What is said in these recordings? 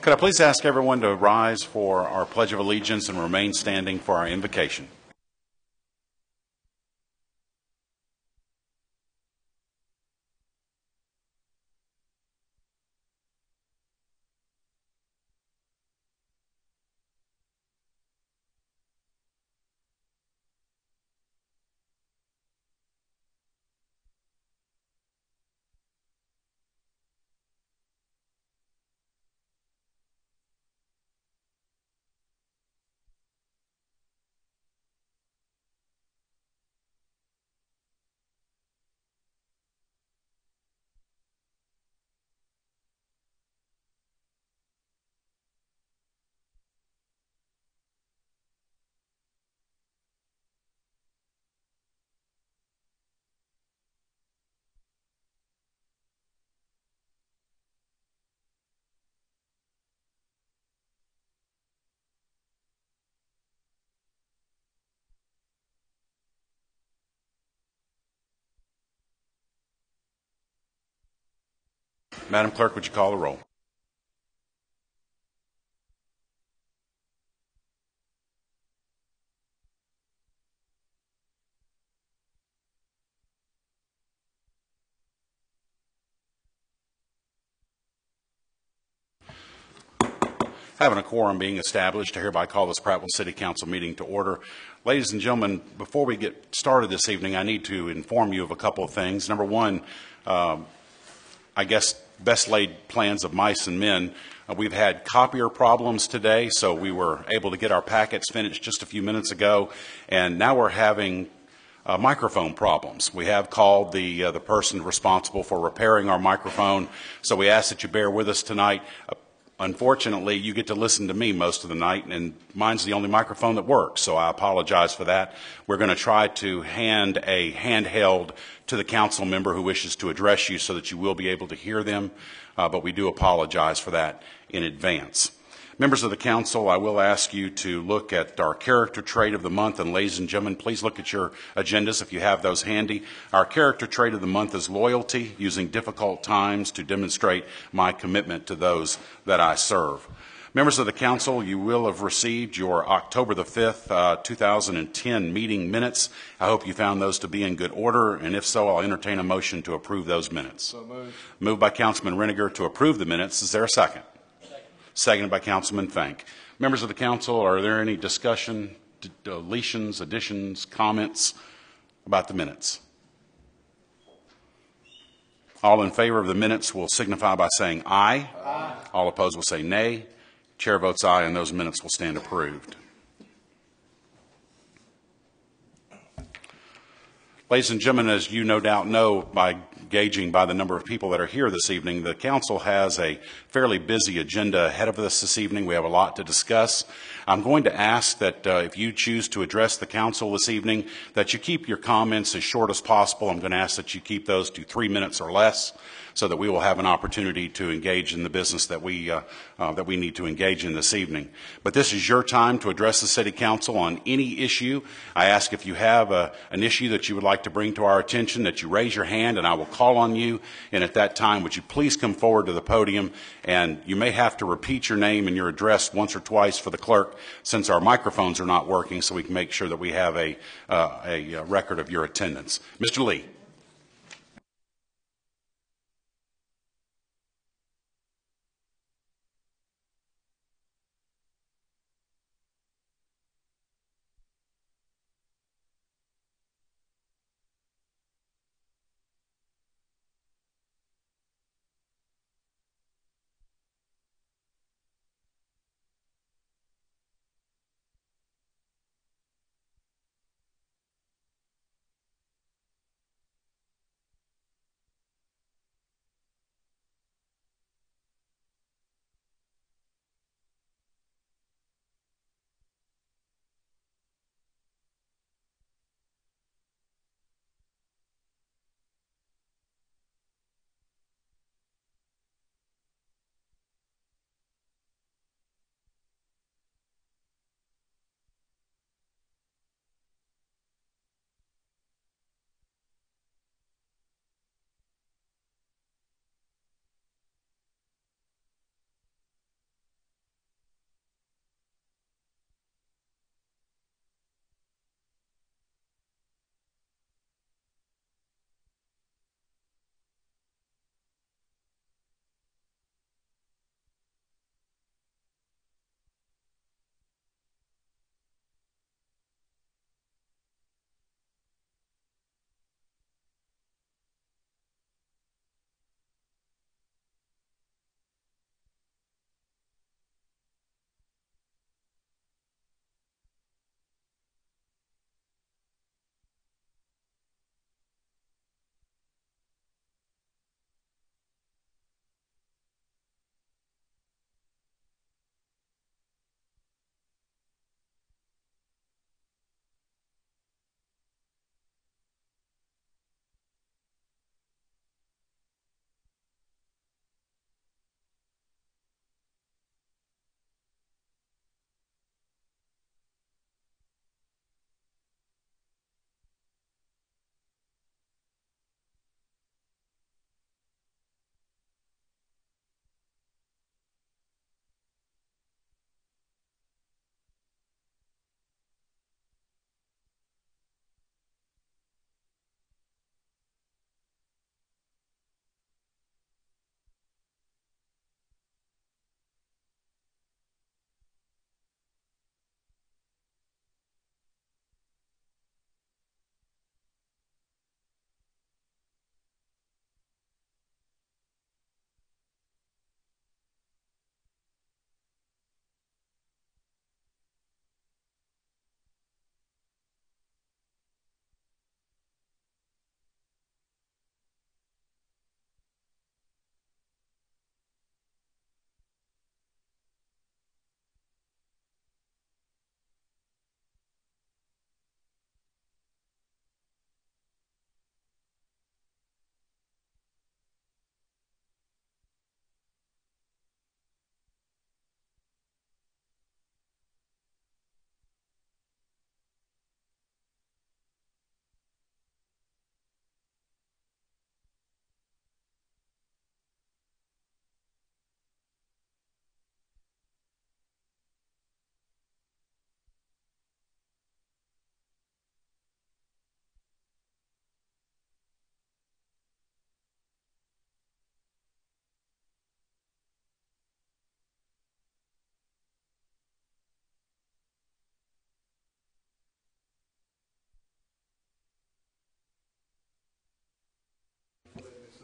Could I please ask everyone to rise for our Pledge of Allegiance and remain standing for our invocation? Madam Clerk, would you call the roll? Having a quorum being established, I hereby call this Prattville City Council meeting to order. Ladies and gentlemen, before we get started this evening, I need to inform you of a couple of things. Number one, I guess best laid plans of mice and men. We've had copier problems today, so we were able to get our packets finished just a few minutes ago, and now we're having microphone problems. We have called the person responsible for repairing our microphone, so we ask that you bear with us tonight. Unfortunately, you get to listen to me most of the night, and mine's the only microphone that works, so I apologize for that. We're going to try to hand a handheld to the council member who wishes to address you so that you will be able to hear them, but we do apologize for that in advance. Members of the council, I will ask you to look at our character trait of the month, and ladies and gentlemen, please look at your agendas if you have those handy. Our character trait of the month is loyalty, using difficult times to demonstrate my commitment to those that I serve. Members of the council, you will have received your October the 5th, 2010 meeting minutes. I hope you found those to be in good order, and if so, I'll entertain a motion to approve those minutes. So moved. Moved by Councilman Reniger to approve the minutes. Is there a second? Seconded by Councilman Fank. Members of the council, are there any discussion, deletions, additions, comments about the minutes? All in favor of the minutes will signify by saying aye. Aye. All opposed will say nay. Chair votes aye, and those minutes will stand approved. Ladies and gentlemen, as you no doubt know by gauging by the number of people that are here this evening, the council has a fairly busy agenda ahead of us this evening. We have a lot to discuss. I'm going to ask that if you choose to address the council this evening, that you keep your comments as short as possible. I'm going to ask that you keep those to 3 minutes or less, so that we will have an opportunity to engage in the business that we need to engage in this evening. But this is your time to address the City Council on any issue. I ask if you have an issue that you would like to bring to our attention, that you raise your hand and I will call on you. And at that time, would you please come forward to the podium, and you may have to repeat your name and your address once or twice for the clerk, since our microphones are not working, so we can make sure that we have a record of your attendance. Mr. Lee.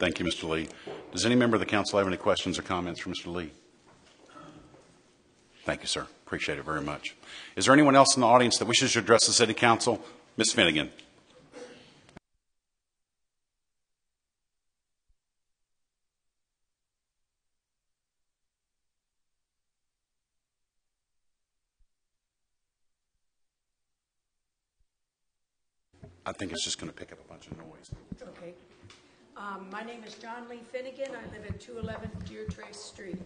Thank you, Mr. Lee. Does any member of the council have any questions or comments for Mr. Lee? Thank you, sir. Appreciate it very much. Is there anyone else in the audience that wishes to address the City Council? Ms. Finnegan. I think it's just going to pick up a bunch of noise. Okay. My name is John Lee Finnegan. I live at 211 Deer Trace Street.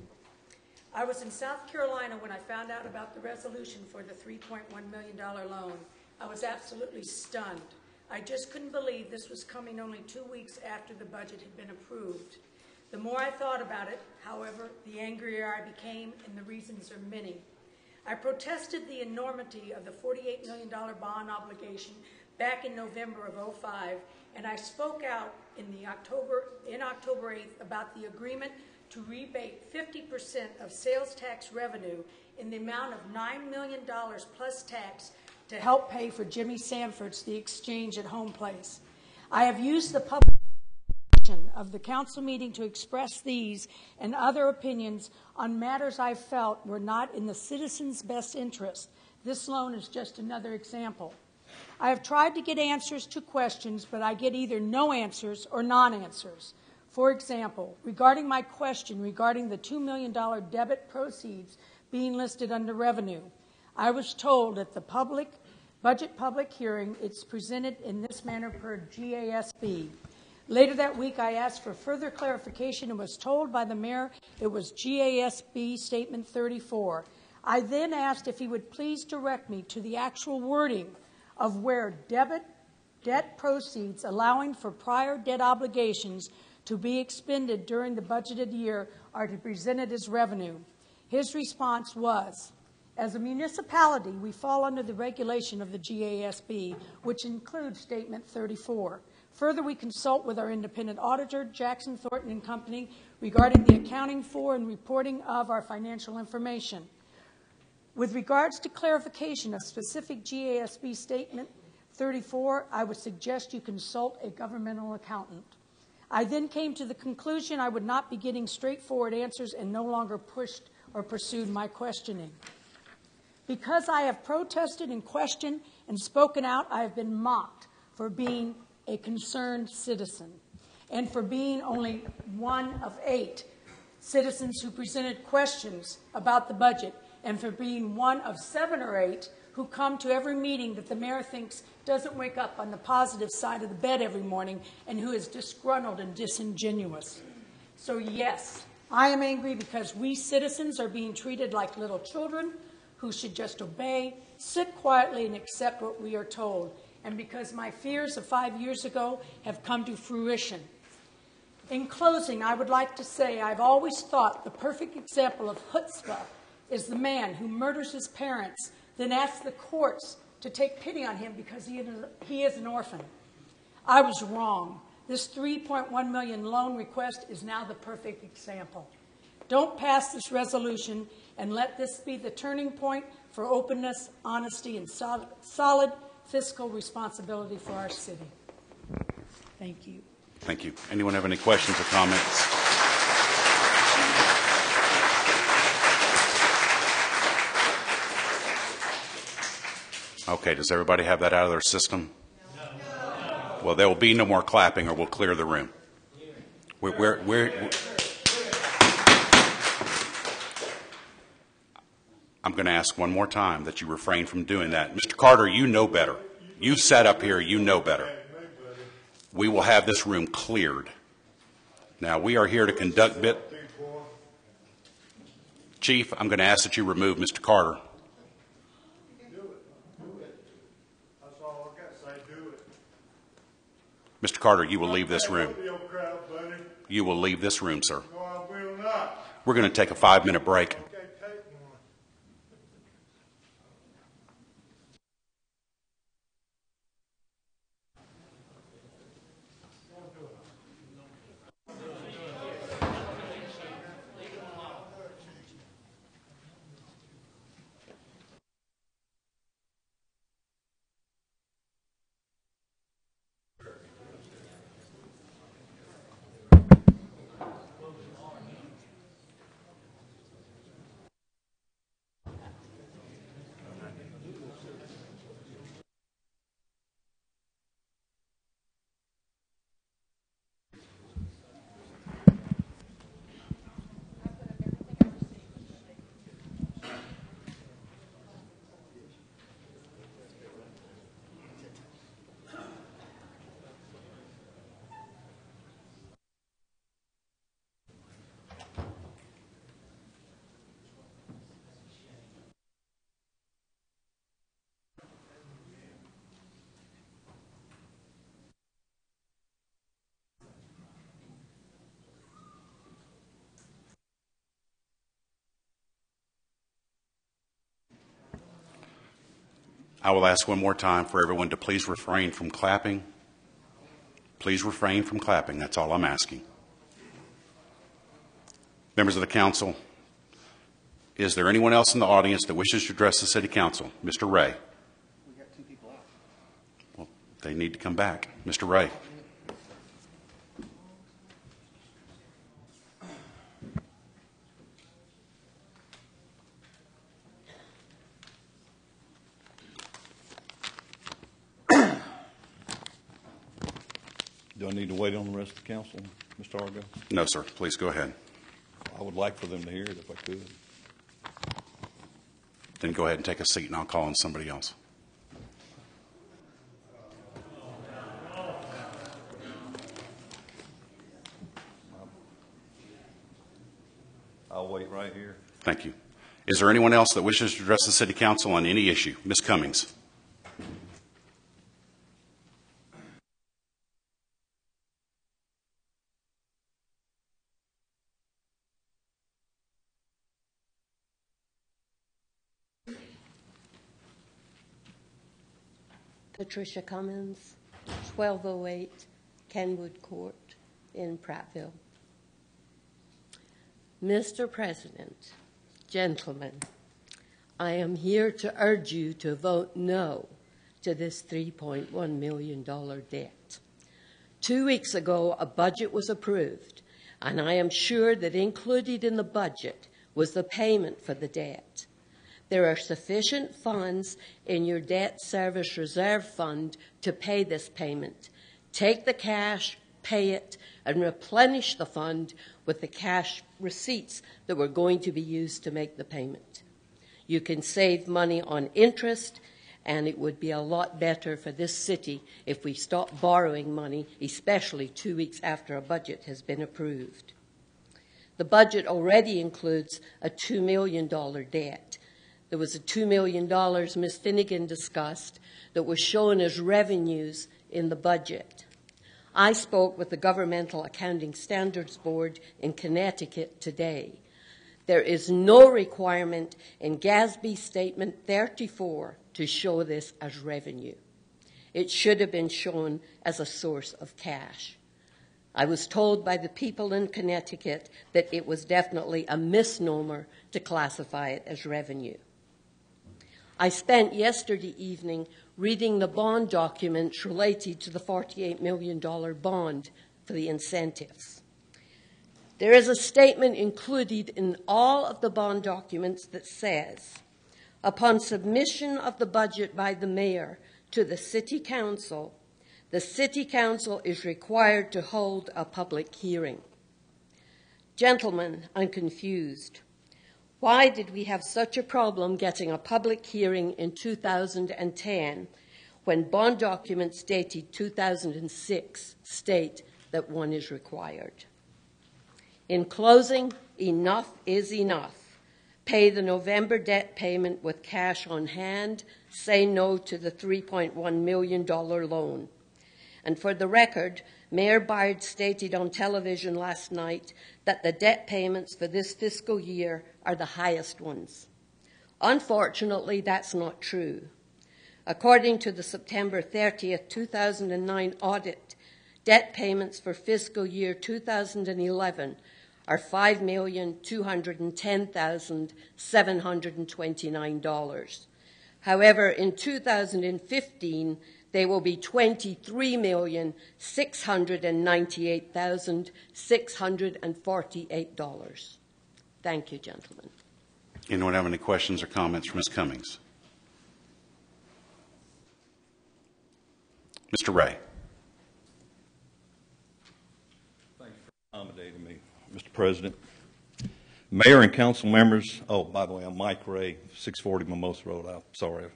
I was in South Carolina when I found out about the resolution for the $3.1 million loan. I was absolutely stunned. I just couldn't believe this was coming only 2 weeks after the budget had been approved. The more I thought about it, however, the angrier I became, and the reasons are many. I protested the enormity of the $48 million bond obligation back in November of '05, and I spoke out in October 8th about the agreement to rebate 50% of sales tax revenue in the amount of $9 million plus tax to help pay for Jimmy Sanford's The Exchange at Home Place. I have used the public of the council meeting to express these and other opinions on matters I felt were not in the citizens' best interest. This loan is just another example. I have tried to get answers to questions, but I get either no answers or non-answers. For example, regarding my question regarding the $2 million debit proceeds being listed under revenue, I was told at the budget public hearing it's presented in this manner per GASB. Later that week, I asked for further clarification and was told by the mayor it was GASB Statement 34. I then asked if he would please direct me to the actual wording of where debt proceeds allowing for prior debt obligations to be expended during the budgeted year are to be presented as revenue. His response was, as a municipality, we fall under the regulation of the GASB, which includes Statement 34. Further, we consult with our independent auditor, Jackson Thornton and Company, regarding the accounting for and reporting of our financial information. With regards to clarification of specific GASB Statement 34, I would suggest you consult a governmental accountant. I then came to the conclusion I would not be getting straightforward answers and no longer pushed or pursued my questioning. Because I have protested and questioned and spoken out, I have been mocked for being a concerned citizen and for being only one of 8 citizens who presented questions about the budget, and for being one of 7 or 8 who come to every meeting that the mayor thinks doesn't wake up on the positive side of the bed every morning and who is disgruntled and disingenuous. So yes, I am angry because we citizens are being treated like little children who should just obey, sit quietly, and accept what we are told, and because my fears of 5 years ago have come to fruition. In closing, I would like to say I've always thought the perfect example of chutzpah is the man who murders his parents, then asks the courts to take pity on him because he is an orphan. I was wrong. This $3.1 million loan request is now the perfect example. Don't pass this resolution, and let this be the turning point for openness, honesty, and solid fiscal responsibility for our city. Thank you. Thank you. Anyone have any questions or comments? Okay, does everybody have that out of their system? No. Well, there will be no more clapping or we'll clear the room. I'm going to ask one more time that you refrain from doing that. Mr. Carter, you know better. You've sat up here, you know better. We will have this room cleared. Now, we are here to conduct Chief, I'm going to ask that you remove Mr. Carter. Mr. Carter, you will leave this room. You will leave this room, sir. No, I will not. We're going to take a 5-minute break. Okay, take one. I will ask one more time for everyone to please refrain from clapping. Please refrain from clapping. That's all I'm asking. Members of the council, is there anyone else in the audience that wishes to address the City Council? Mr. Ray. We got 2 people out. Well, they need to come back. Mr. Ray. Do I need to wait on the rest of the council, Mr. Argo? No, sir. Please go ahead. I would like for them to hear it if I could. Then go ahead and take a seat, and I'll call on somebody else. I'll wait right here. Thank you. Is there anyone else that wishes to address the City Council on any issue? Ms. Cummings. Patricia Cummins, 1208 Kenwood Court in Prattville. Mr. President, gentlemen, I am here to urge you to vote no to this $3.1 million debt. 2 weeks ago, a budget was approved, and I am sure that included in the budget was the payment for the debt. There are sufficient funds in your debt service reserve fund to pay this payment. Take the cash, pay it, and replenish the fund with the cash receipts that were going to be used to make the payment. You can save money on interest, and it would be a lot better for this city if we stopped borrowing money, especially 2 weeks after a budget has been approved. The budget already includes a $2 million debt. There was a $2 million Ms. Finnegan discussed that was shown as revenues in the budget. I spoke with the Governmental Accounting Standards Board in Connecticut today. There is no requirement in GASB Statement 34 to show this as revenue. It should have been shown as a source of cash. I was told by the people in Connecticut that it was definitely a misnomer to classify it as revenue. I spent yesterday evening reading the bond documents related to the $48 million bond for the incentives. There is a statement included in all of the bond documents that says, upon submission of the budget by the mayor to the City Council is required to hold a public hearing. Gentlemen, I'm confused. Why did we have such a problem getting a public hearing in 2010 when bond documents dated 2006 state that one is required? In closing, enough is enough. Pay the November debt payment with cash on hand. Say no to the $3.1 million loan. And for the record, Mayor Bard stated on television last night that the debt payments for this fiscal year are the highest ones. Unfortunately, that's not true. According to the September 30th, 2009 audit, debt payments for fiscal year 2011 are $5,210,729. However, in 2015, they will be $23,698,648. Thank you, gentlemen. Anyone have any questions or comments for Ms. Cummings? Mr. Ray. Thank you for accommodating me, Mr. President. Mayor and council members, oh, by the way, I'm Mike Ray, 640 Mimosa Road. I'm sorry.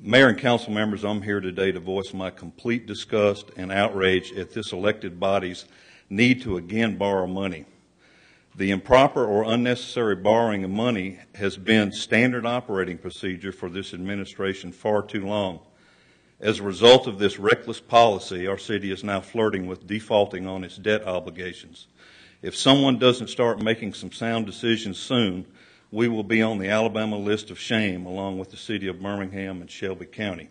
Mayor and council members, I'm here today to voice my complete disgust and outrage at this elected body's need to again borrow money. The improper or unnecessary borrowing of money has been standard operating procedure for this administration far too long. As a result of this reckless policy, our city is now flirting with defaulting on its debt obligations. If someone doesn't start making some sound decisions soon, we will be on the Alabama list of shame along with the city of Birmingham and Shelby County.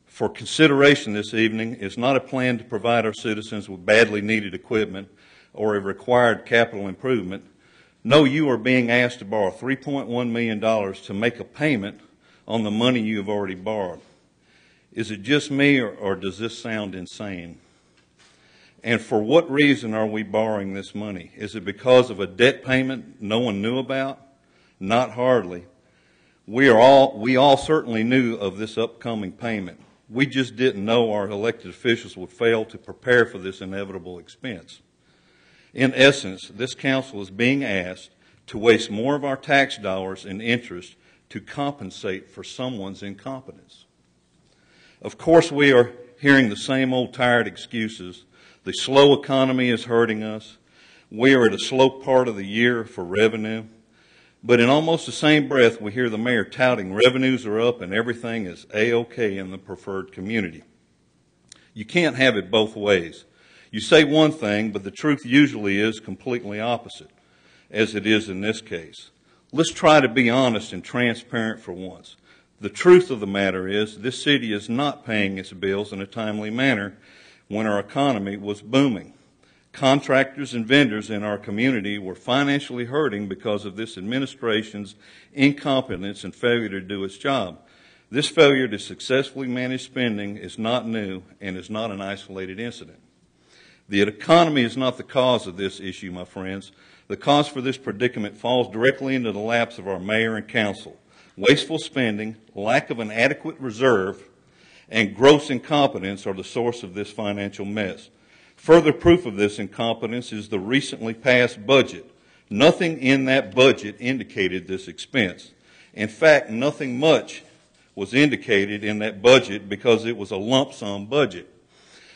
For consideration this evening is not a plan to provide our citizens with badly needed equipment or a required capital improvement. No, you are being asked to borrow $3.1 million to make a payment on the money you have already borrowed. Is it just me, or does this sound insane? And for what reason are we borrowing this money? Is it because of a debt payment no one knew about? Not hardly. We all certainly knew of this upcoming payment. We just didn't know our elected officials would fail to prepare for this inevitable expense. In essence, this council is being asked to waste more of our tax dollars in interest to compensate for someone's incompetence. Of course, we are hearing the same old tired excuses. The slow economy is hurting us. We are at a slow part of the year for revenue. But in almost the same breath, we hear the mayor touting revenues are up and everything is A-OK in the preferred community. You can't have it both ways. You say one thing, but the truth usually is completely opposite, as it is in this case. Let's try to be honest and transparent for once. The truth of the matter is this city is not paying its bills in a timely manner when our economy was booming. Contractors and vendors in our community were financially hurting because of this administration's incompetence and failure to do its job. This failure to successfully manage spending is not new and is not an isolated incident. The economy is not the cause of this issue, my friends. The cause for this predicament falls directly into the laps of our mayor and council. Wasteful spending, lack of an adequate reserve, and gross incompetence are the source of this financial mess. Further proof of this incompetence is the recently passed budget. Nothing in that budget indicated this expense. In fact, nothing much was indicated in that budget because it was a lump sum budget.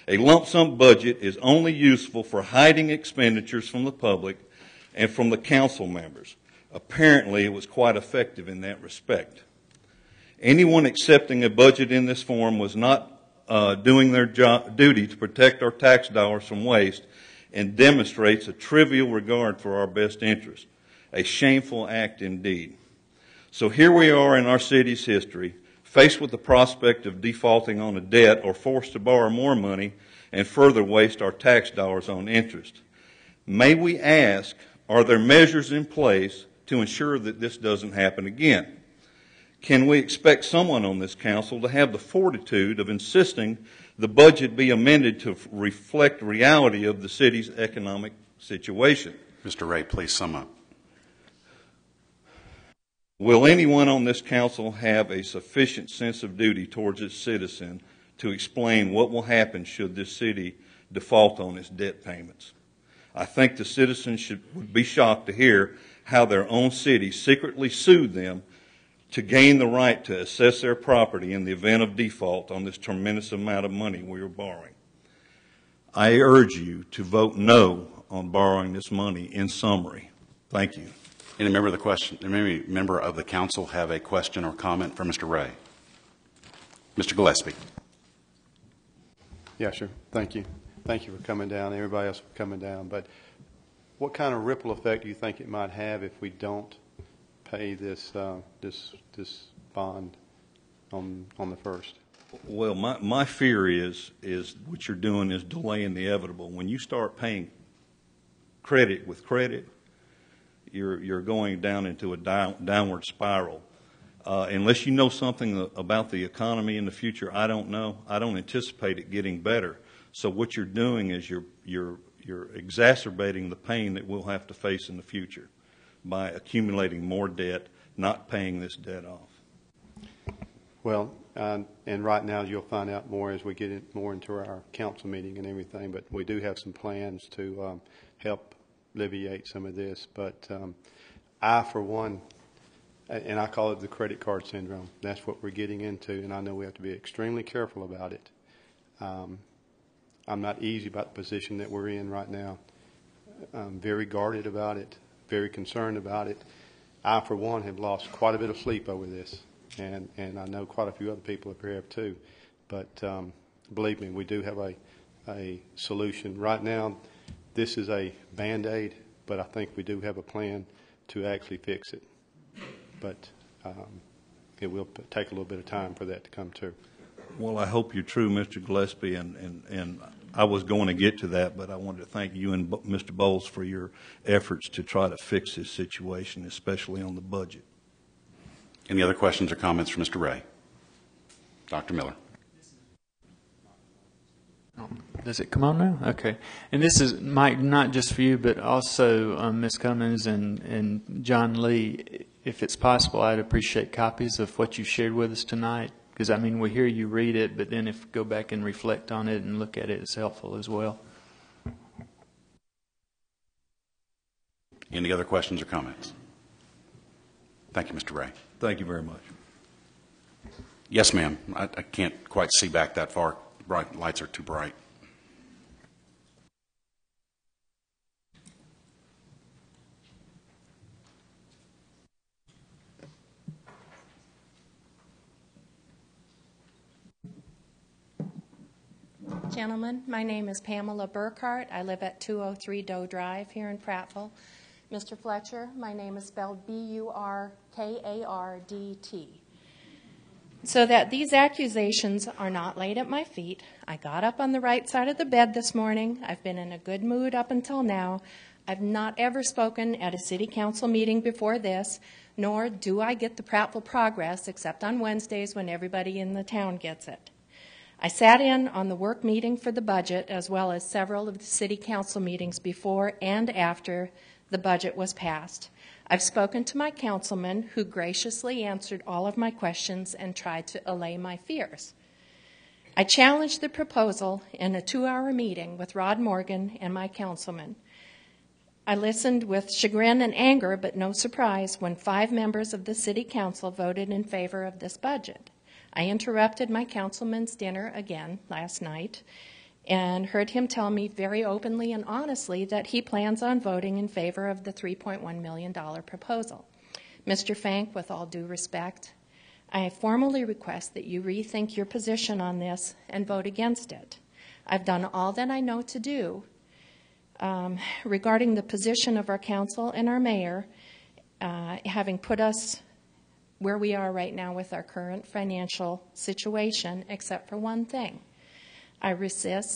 A lump sum budget is only useful for hiding expenditures from the public and from the council members. Apparently, it was quite effective in that respect. Anyone accepting a budget in this form was not doing their duty to protect our tax dollars from waste and demonstrates a trivial regard for our best interest. A shameful act indeed. So here we are in our city's history, faced with the prospect of defaulting on a debt or forced to borrow more money and further waste our tax dollars on interest. May we ask, are there measures in place to ensure that this doesn't happen again? Can we expect someone on this council to have the fortitude of insisting the budget be amended to reflect the reality of the city's economic situation? Mr. Ray, please sum up. Will anyone on this council have a sufficient sense of duty towards its citizen to explain what will happen should this city default on its debt payments? I think the citizens would be shocked to hear how their own city secretly sued them to gain the right to assess their property in the event of default on this tremendous amount of money we are borrowing. I urge you to vote no on borrowing this money in summary. Thank you. Any member of the council have a question or comment for Mr. Ray? Mr. Gillespie. Yeah, sure. Thank you. Thank you for coming down, everybody else for coming down. But what kind of ripple effect do you think it might have if we don't pay this bond on the first? Well, my fear is what you're doing is delaying the inevitable. When you start paying credit with credit, you're going down into a downward spiral. Unless you know something about the economy in the future, I don't know. I don't anticipate it getting better. So what you're doing is you're exacerbating the pain that we'll have to face in the future by accumulating more debt, not paying this debt off. Well, and right now you'll find out more as we get more into our council meeting and everything, but we do have some plans to help alleviate some of this. But I, for one, and I call it the credit card syndrome. That's what we're getting into, and I know we have to be extremely careful about it. I'm not easy about the position that we're in right now. I'm very guarded about it, very concerned about it. I, for one, have lost quite a bit of sleep over this, and I know quite a few other people up here have too. But believe me, we do have a solution. Right now, this is a Band-Aid, but I think we do have a plan to actually fix it. But it will take a little bit of time for that to come true. Well, I hope you're true, Mr. Gillespie, and I was going to get to that, but I wanted to thank you and Mr. Bowles for your efforts to try to fix this situation, especially on the budget. Any other questions or comments for Mr. Ray? Dr. Miller. Does it come on now? Okay. And this is, Mike, not just for you, but also Ms. Cummins and John Lee. If it's possible, I'd appreciate copies of what you shared with us tonight. Because, I mean, we hear you read it, but then if you go back and reflect on it and look at it, it's helpful as well. Any other questions or comments? Thank you, Mr. Ray. Thank you very much. Yes, ma'am. I can't quite see back that far. Bright lights are too bright. Gentlemen, my name is Pamela Burkhart. I live at 203 Doe Drive here in Prattville. Mr. Fletcher, my name is spelled B-U-R-K-A-R-D-T. So that these accusations are not laid at my feet, I got up on the right side of the bed this morning. I've been in a good mood up until now. I've not ever spoken at a city council meeting before this, nor do I get the Prattville Progress except on Wednesdays when everybody in the town gets it. I sat in on the work meeting for the budget as well as several of the city council meetings before and after the budget was passed. I've spoken to my councilman who graciously answered all of my questions and tried to allay my fears. I challenged the proposal in a 2-hour meeting with Rod Morgan and my councilman. I listened with chagrin and anger, but no surprise, when 5 members of the city council voted in favor of this budget. I interrupted my councilman's dinner again last night and heard him tell me very openly and honestly that he plans on voting in favor of the $3.1 million proposal. Mr. Fank, with all due respect, I formally request that you rethink your position on this and vote against it. I've done all that I know to do regarding the position of our council and our mayor, having put us where we are right now with our current financial situation, except for one thing. I request,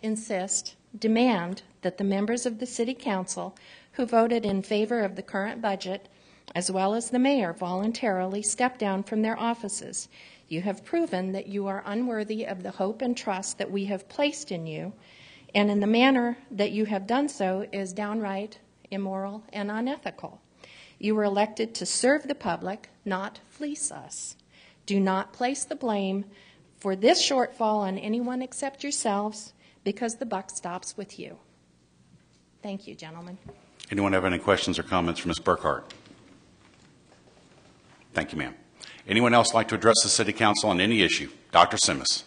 insist, demand that the members of the City Council who voted in favor of the current budget, as well as the mayor, voluntarily step down from their offices. You have proven that you are unworthy of the hope and trust that we have placed in you, and in the manner that you have done so is downright immoral and unethical. You were elected to serve the public, not fleece us. Do not place the blame for this shortfall on anyone except yourselves, because the buck stops with you. Thank you, gentlemen. Anyone have any questions or comments for Ms. Burkhart? Thank you, ma'am. Anyone else like to address the City Council on any issue? Dr. Simmons.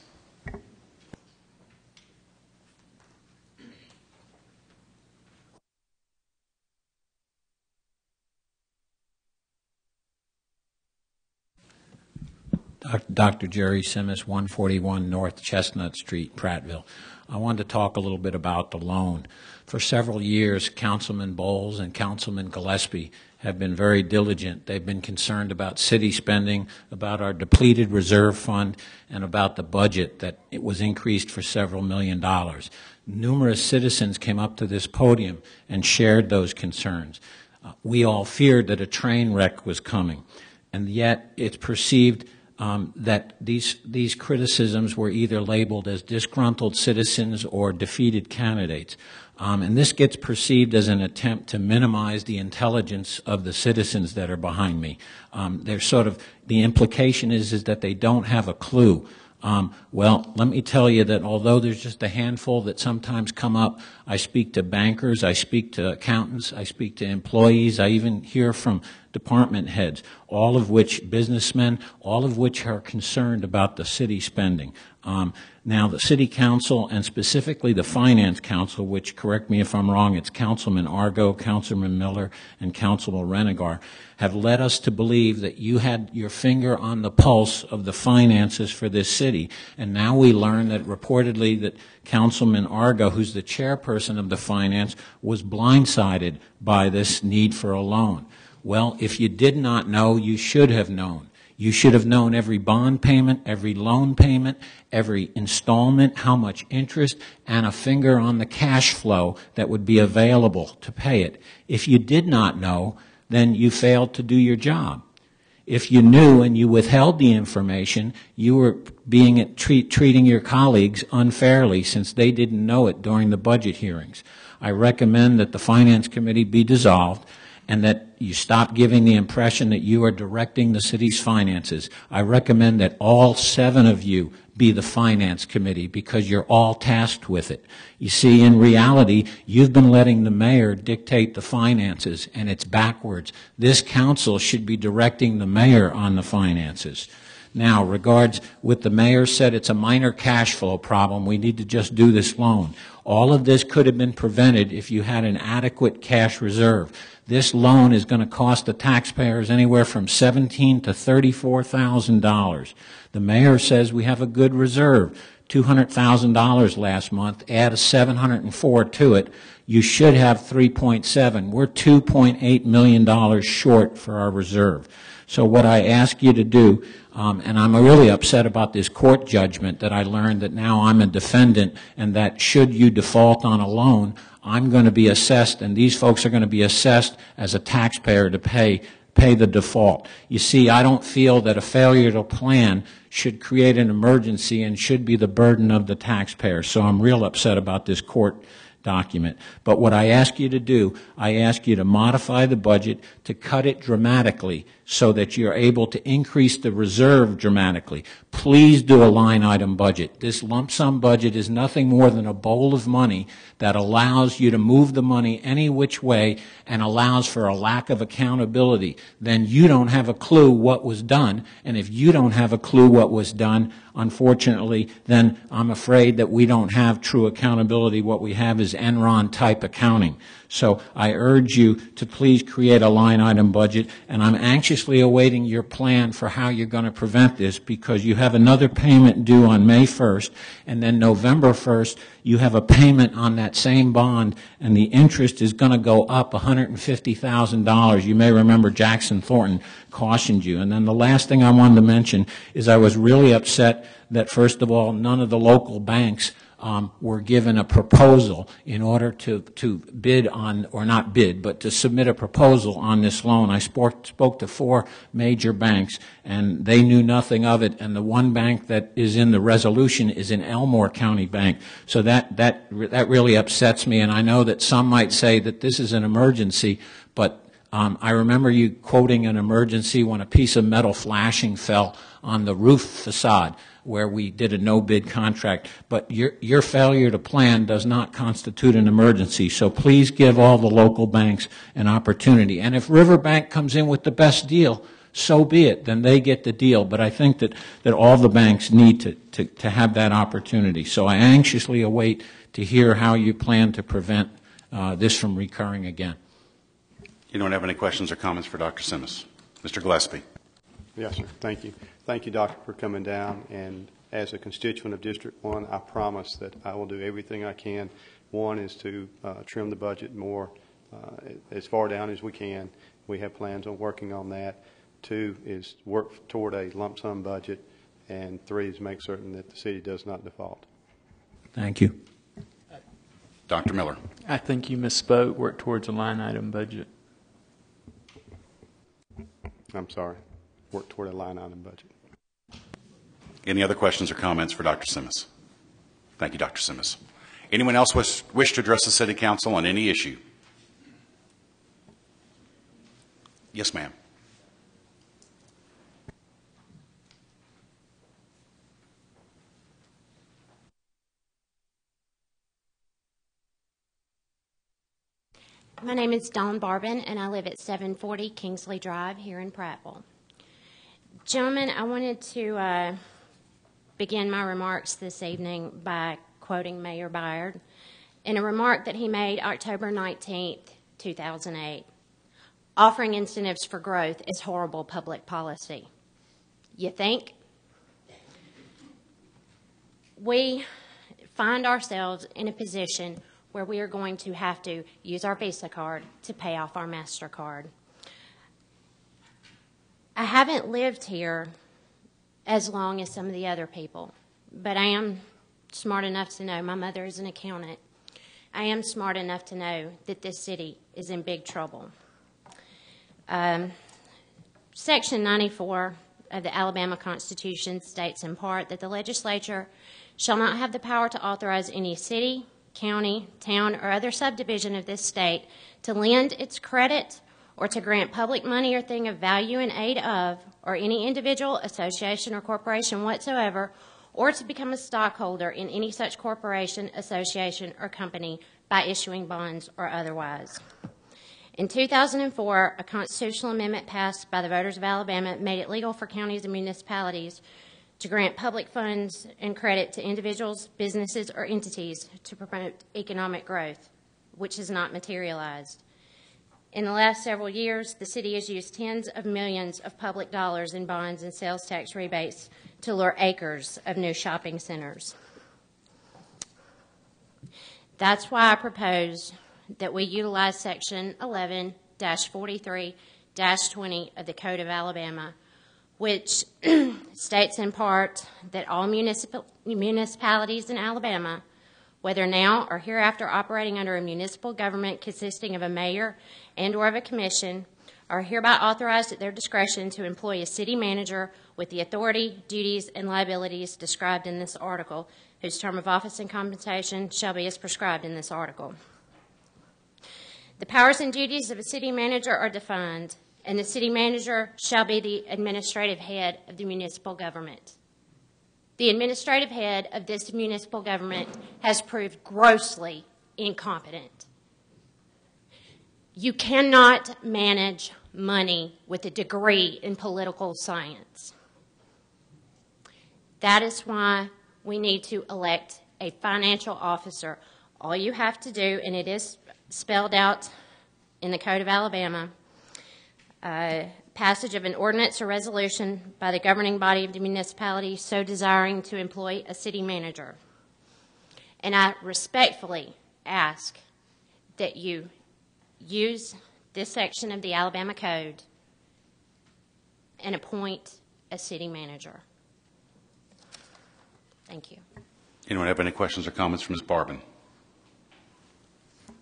Dr. Jerry Simmons, 141 North Chestnut Street, Prattville. I wanted to talk a little bit about the loan. For several years, Councilman Bowles and Councilman Gillespie have been very diligent. They've been concerned about city spending, about our depleted reserve fund, and about the budget that it was increased for several $1 million. Numerous citizens came up to this podium and shared those concerns. We all feared that a train wreck was coming, and yet it's perceived that these criticisms were either labeled as disgruntled citizens or defeated candidates. And this gets perceived as an attempt to minimize the intelligence of the citizens that are behind me. The implication is that they don't have a clue. Well, let me tell you that although there's just a handful that sometimes come up, I speak to bankers, I speak to accountants, I speak to employees, I even hear from department heads, all of which businessmen, all of which are concerned about the city spending. Now, the City Council, and specifically the Finance Council, which, correct me if I'm wrong, it's Councilman Argo, Councilman Miller, and Councilman Renegar, have led us to believe that you had your finger on the pulse of the finances for this city. And now we learn that reportedly that Councilman Argo, who's the chairperson of the Finance, was blindsided by this need for a loan. Well, if you did not know, you should have known. You should have known every bond payment, every loan payment, every installment, how much interest, and a finger on the cash flow that would be available to pay it. If you did not know, then you failed to do your job. If you knew and you withheld the information, you were treating your colleagues unfairly since they didn't know it during the budget hearings. I recommend that the Finance Committee be dissolved and that you stop giving the impression that you are directing the city's finances. I recommend that all 7 of you be the Finance Committee because you're all tasked with it. You see, in reality, you've been letting the mayor dictate the finances, and it's backwards. This council should be directing the mayor on the finances. Now, regards what the mayor said, it's a minor cash flow problem. We need to just do this loan. All of this could have been prevented if you had an adequate cash reserve. This loan is going to cost the taxpayers anywhere from $17,000 to $34,000. The mayor says we have a good reserve, $200,000 last month. Add a $704 to it. You should have 3.7. We're $2.8 million short for our reserve. So what I ask you to do, and I'm really upset about this court judgment that I learned that now I'm a defendant and that should you default on a loan, I'm going to be assessed, and these folks are going to be assessed as a taxpayer to pay the default. You see, I don't feel that a failure to plan should create an emergency and should be the burden of the taxpayer. So I'm real upset about this court document. But what I ask you to do, I ask you to modify the budget to cut it dramatically so that you're able to increase the reserve dramatically. Please do a line item budget. This lump sum budget is nothing more than a bowl of money that allows you to move the money any which way and allows for a lack of accountability. Then you don't have a clue what was done, and if you don't have a clue what was done, unfortunately, then I'm afraid that we don't have true accountability. What we have is Enron type accounting. So I urge you to please create a line item budget, and I'm anxiously awaiting your plan for how you're going to prevent this, because you have another payment due on May 1st, and then November 1st you have a payment on that same bond, and the interest is going to go up $150,000. You may remember Jackson Thornton cautioned you. And then the last thing I wanted to mention is I was really upset that, first of all, none of the local banks were given a proposal in order to bid on, or not bid, but to submit a proposal on this loan. I spoke to 4 major banks, and they knew nothing of it, and the one bank that is in the resolution is an Elmore County bank. So that really upsets me, and I know that some might say that this is an emergency, but I remember you quoting an emergency when a piece of metal flashing fell on the roof facade where we did a no-bid contract. But your failure to plan does not constitute an emergency. So please give all the local banks an opportunity. And if Riverbank comes in with the best deal, so be it. Then they get the deal. But I think that all the banks need to have that opportunity. So I anxiously await to hear how you plan to prevent this from recurring again. You don't have any questions or comments for Dr. Simmons? Mr. Gillespie. Yes, sir. Thank you. Thank you, Doctor, for coming down. And as a constituent of District 1, I promise that I will do everything I can. One is to trim the budget more as far down as we can. We have plans on working on that. 2 is work toward a lump sum budget. And 3 is make certain that the city does not default. Thank you. Dr. Miller. I think you misspoke. Work towards a line item budget. I'm sorry. Work toward a line item budget. Any other questions or comments for Dr. Simmons? Thank you, Dr. Simmons. Anyone else wish to address the City Council on any issue? Yes, ma'am. My name is Dawn Barbin, and I live at 740 Kingsley Drive here in Prattville. Gentlemen, I wanted to begin my remarks this evening by quoting Mayor Byard in a remark that he made October 19th, 2008. Offering incentives for growth is horrible public policy. You think? We find ourselves in a position where we are going to have to use our Visa card to pay off our MasterCard. I haven't lived here as long as some of the other people, but I am smart enough to know my mother is an accountant. I am smart enough to know that this city is in big trouble. Section 94 of the Alabama Constitution states in part that the legislature shall not have the power to authorize any city, county, town, or other subdivision of this state to lend its credit or to grant public money or thing of value in aid of, or any individual, association, or corporation whatsoever, or to become a stockholder in any such corporation, association, or company by issuing bonds or otherwise. In 2004, a constitutional amendment passed by the voters of Alabama made it legal for counties and municipalities to grant public funds and credit to individuals, businesses, or entities to promote economic growth, which has not materialized. In the last several years, the city has used tens of millions of public dollars in bonds and sales tax rebates to lure acres of new shopping centers. That's why I propose that we utilize Section 11-43-20 of the Code of Alabama, which states in part that all municipalities in Alabama, whether now or hereafter operating under a municipal government consisting of a mayor and or of a commission, are hereby authorized at their discretion to employ a city manager with the authority, duties, and liabilities described in this article, whose term of office and compensation shall be as prescribed in this article. The powers and duties of a city manager are defined, and the city manager shall be the administrative head of the municipal government. The administrative head of this municipal government has proved grossly incompetent. You cannot manage money with a degree in political science. That is why we need to elect a financial officer. All you have to do, and it is spelled out in the Code of Alabama, passage of an ordinance or resolution by the governing body of the municipality so desiring to employ a city manager. And I respectfully ask that you use this section of the Alabama Code and appoint a city manager. Thank you. Anyone have any questions or comments from Ms. Barbin?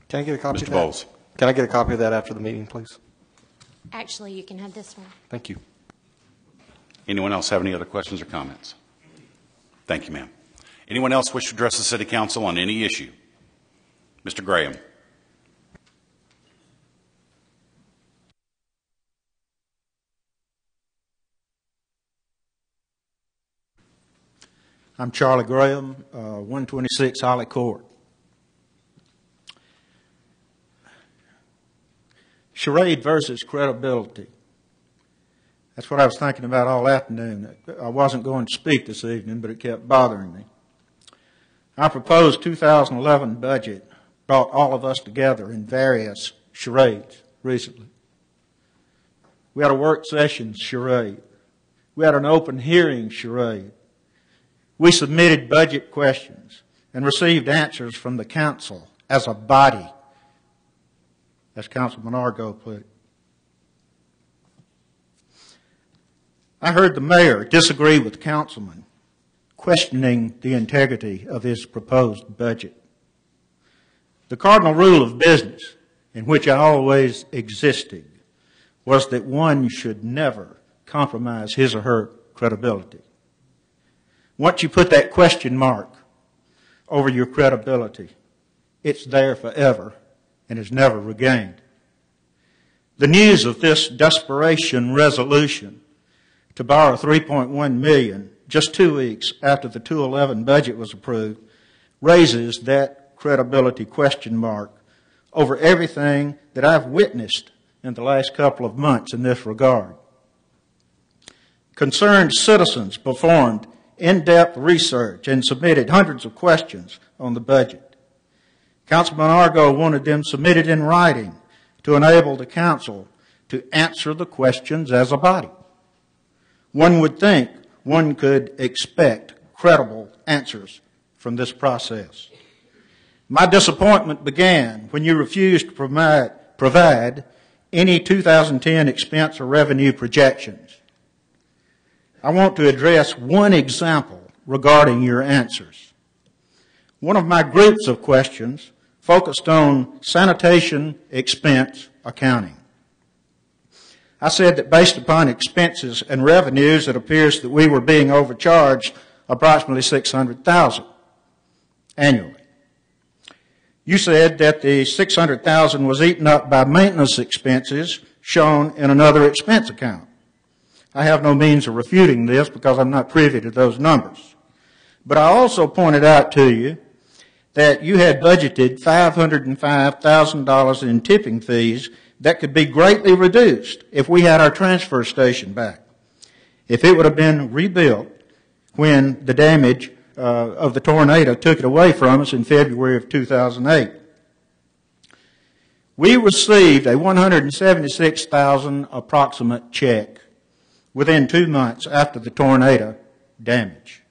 Can I get a copy Mr. of that? Bowles. Can I get a copy of that after the meeting, please? Actually, you can have this one. Thank you. Anyone else have any other questions or comments? Thank you, ma'am. Anyone else wish to address the City Council on any issue? Mr. Graham. I'm Charlie Graham, 126 Holly Court. Charade versus credibility. That's what I was thinking about all afternoon. I wasn't going to speak this evening, but it kept bothering me. Our proposed 2011 budget brought all of us together in various charades recently. We had a work session charade. We had an open hearing charade. We submitted budget questions and received answers from the council as a body, as Councilman Argo put it. I heard the mayor disagree with the councilman, questioning the integrity of his proposed budget. The cardinal rule of business, in which I always existed, was that one should never compromise his or her credibility. Once you put that question mark over your credibility, it's there forever and is never regained. The news of this desperation resolution to borrow $3.1 million just 2 weeks after the 2011 budget was approved raises that credibility question mark over everything that I've witnessed in the last couple of months in this regard. Concerned citizens performed in-depth research and submitted hundreds of questions on the budget. Councilman Argo wanted them submitted in writing to enable the council to answer the questions as a body. One would think one could expect credible answers from this process. My disappointment began when you refused to provide any 2010 expense or revenue projections. I want to address one example regarding your answers. One of my groups of questions focused on sanitation expense accounting. I said that based upon expenses and revenues, it appears that we were being overcharged approximately $600,000 annually. You said that the $600,000 was eaten up by maintenance expenses shown in another expense account. I have no means of refuting this because I'm not privy to those numbers. But I also pointed out to you that you had budgeted $505,000 in tipping fees that could be greatly reduced if we had our transfer station back, if it would have been rebuilt when the damage of the tornado took it away from us in February of 2008. We received a $176,000 approximate check within 2 months after the tornado damage.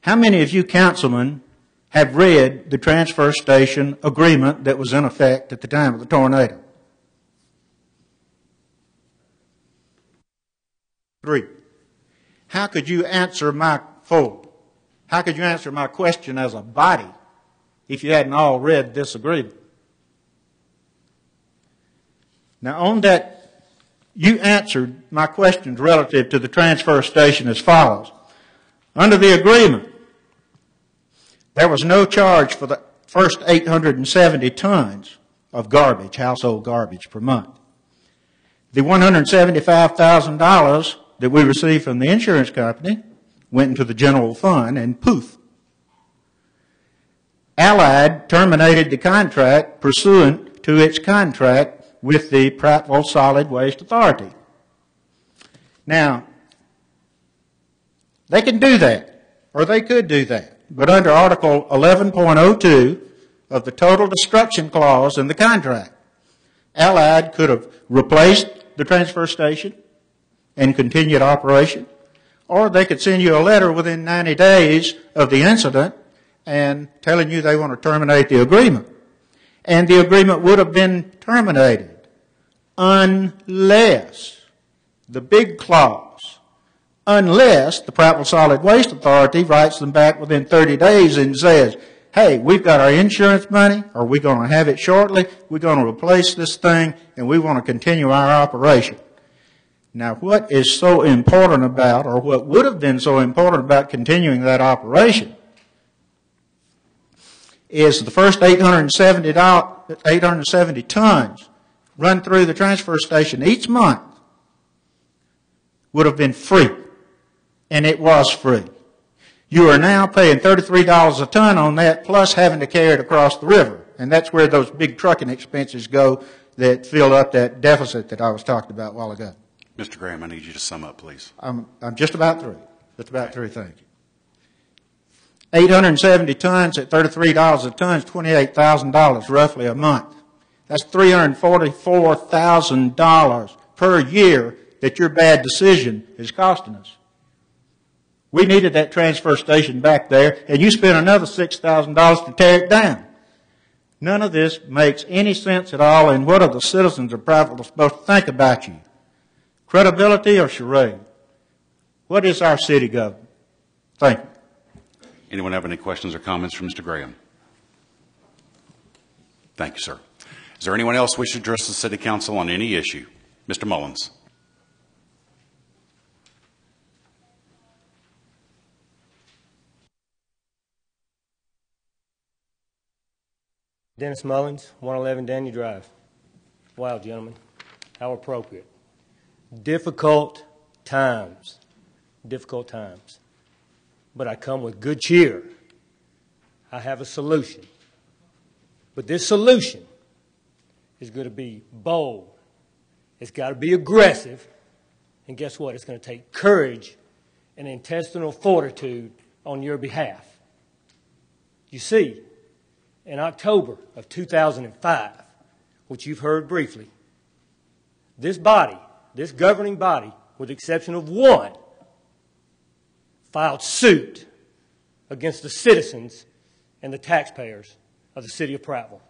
How many of you councilmen have read the transfer station agreement that was in effect at the time of the tornado? 3. How could you answer my How could you answer my question as a body if you hadn't all read this agreement? Now, on that, you answered my questions relative to the transfer station as follows. Under the agreement, there was no charge for the first 870 tons of garbage, household garbage per month. The $175,000 that we received from the insurance company went into the general fund, and poof. Allied terminated the contract pursuant to its contract with the Prattville Solid Waste Authority. Now, they can do that, or they could do that, but under Article 11.02 of the Total Destruction Clause in the contract, Allied could have replaced the transfer station and continued operation, or they could send you a letter within 90 days of the incident and telling you they want to terminate the agreement. And the agreement would have been terminated unless, the big clause, unless the Prattville Solid Waste Authority writes them back within 30 days and says, hey, we've got our insurance money, or we're going to have it shortly, we're going to replace this thing, and we want to continue our operation. Now, what is so important about, or what would have been so important about continuing that operation, is the first 870 tons run through the transfer station each month would have been free, and it was free. You are now paying $33 a ton on that, plus having to carry it across the river, and that's where those big trucking expenses go that fill up that deficit that I was talking about a while ago. Mr. Graham, I need you to sum up, please. I'm just about through. Just about through, thank you. 870 tons at $33 a ton is $28,000 roughly a month. That's $344,000 per year that your bad decision is costing us. We needed that transfer station back there, and you spent another $6,000 to tear it down. None of this makes any sense at all, and what are the citizens of Prattville supposed to think about you? Credibility or charade? What is our city government? Thank you. Anyone have any questions or comments for Mr. Graham? Thank you, sir. Is there anyone else wish to address the City Council on any issue? Mr. Mullins. Dennis Mullins, 111 Daniel Drive. Wow, gentlemen, how appropriate. Difficult times, but I come with good cheer. I have a solution. But this solution is going to be bold. It's got to be aggressive. And guess what? It's going to take courage and intestinal fortitude on your behalf. You see, in October of 2005, which you've heard briefly, this body, this governing body, with the exception of one, filed suit against the citizens and the taxpayers of the city of Prattville.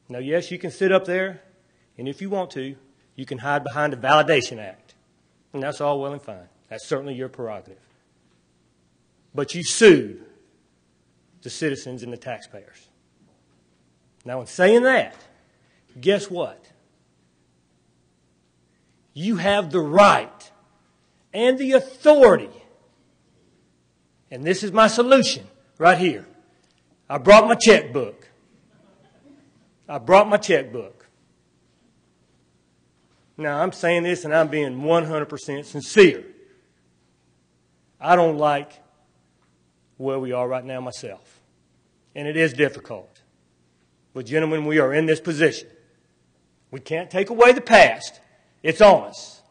Now, yes, you can sit up there, and if you want to, you can hide behind the Validation Act. And that's all well and fine. That's certainly your prerogative. But you sued the citizens and the taxpayers. Now, in saying that, guess what? You have the right and the authority, and this is my solution right here. I brought my checkbook. Now, I'm saying this and I'm being 100% sincere. I don't like where we are right now myself. And it is difficult. But gentlemen, we are in this position. We can't take away the past. It's on us.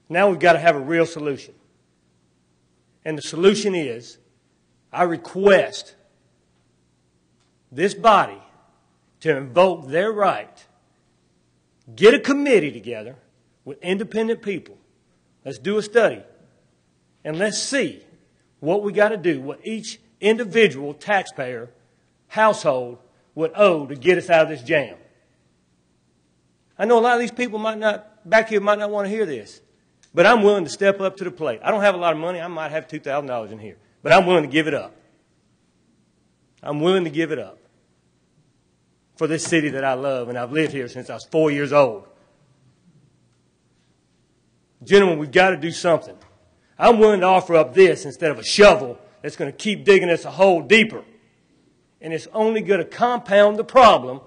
Now we've got to have a real solution. And the solution is, I request this body to invoke their right, get a committee together with independent people. Let's do a study. And let's see what we got to do, what each individual taxpayer, household would owe to get us out of this jam. I know a lot of these people back here might not want to hear this, but I'm willing to step up to the plate. I don't have a lot of money. I might have $2,000 in here, but I'm willing to give it up. I'm willing to give it up for this city that I love, and I've lived here since I was 4 years old. Gentlemen, we've got to do something. I'm willing to offer up this instead of a shovel that's going to keep digging us a hole deeper. And it's only going to compound the problem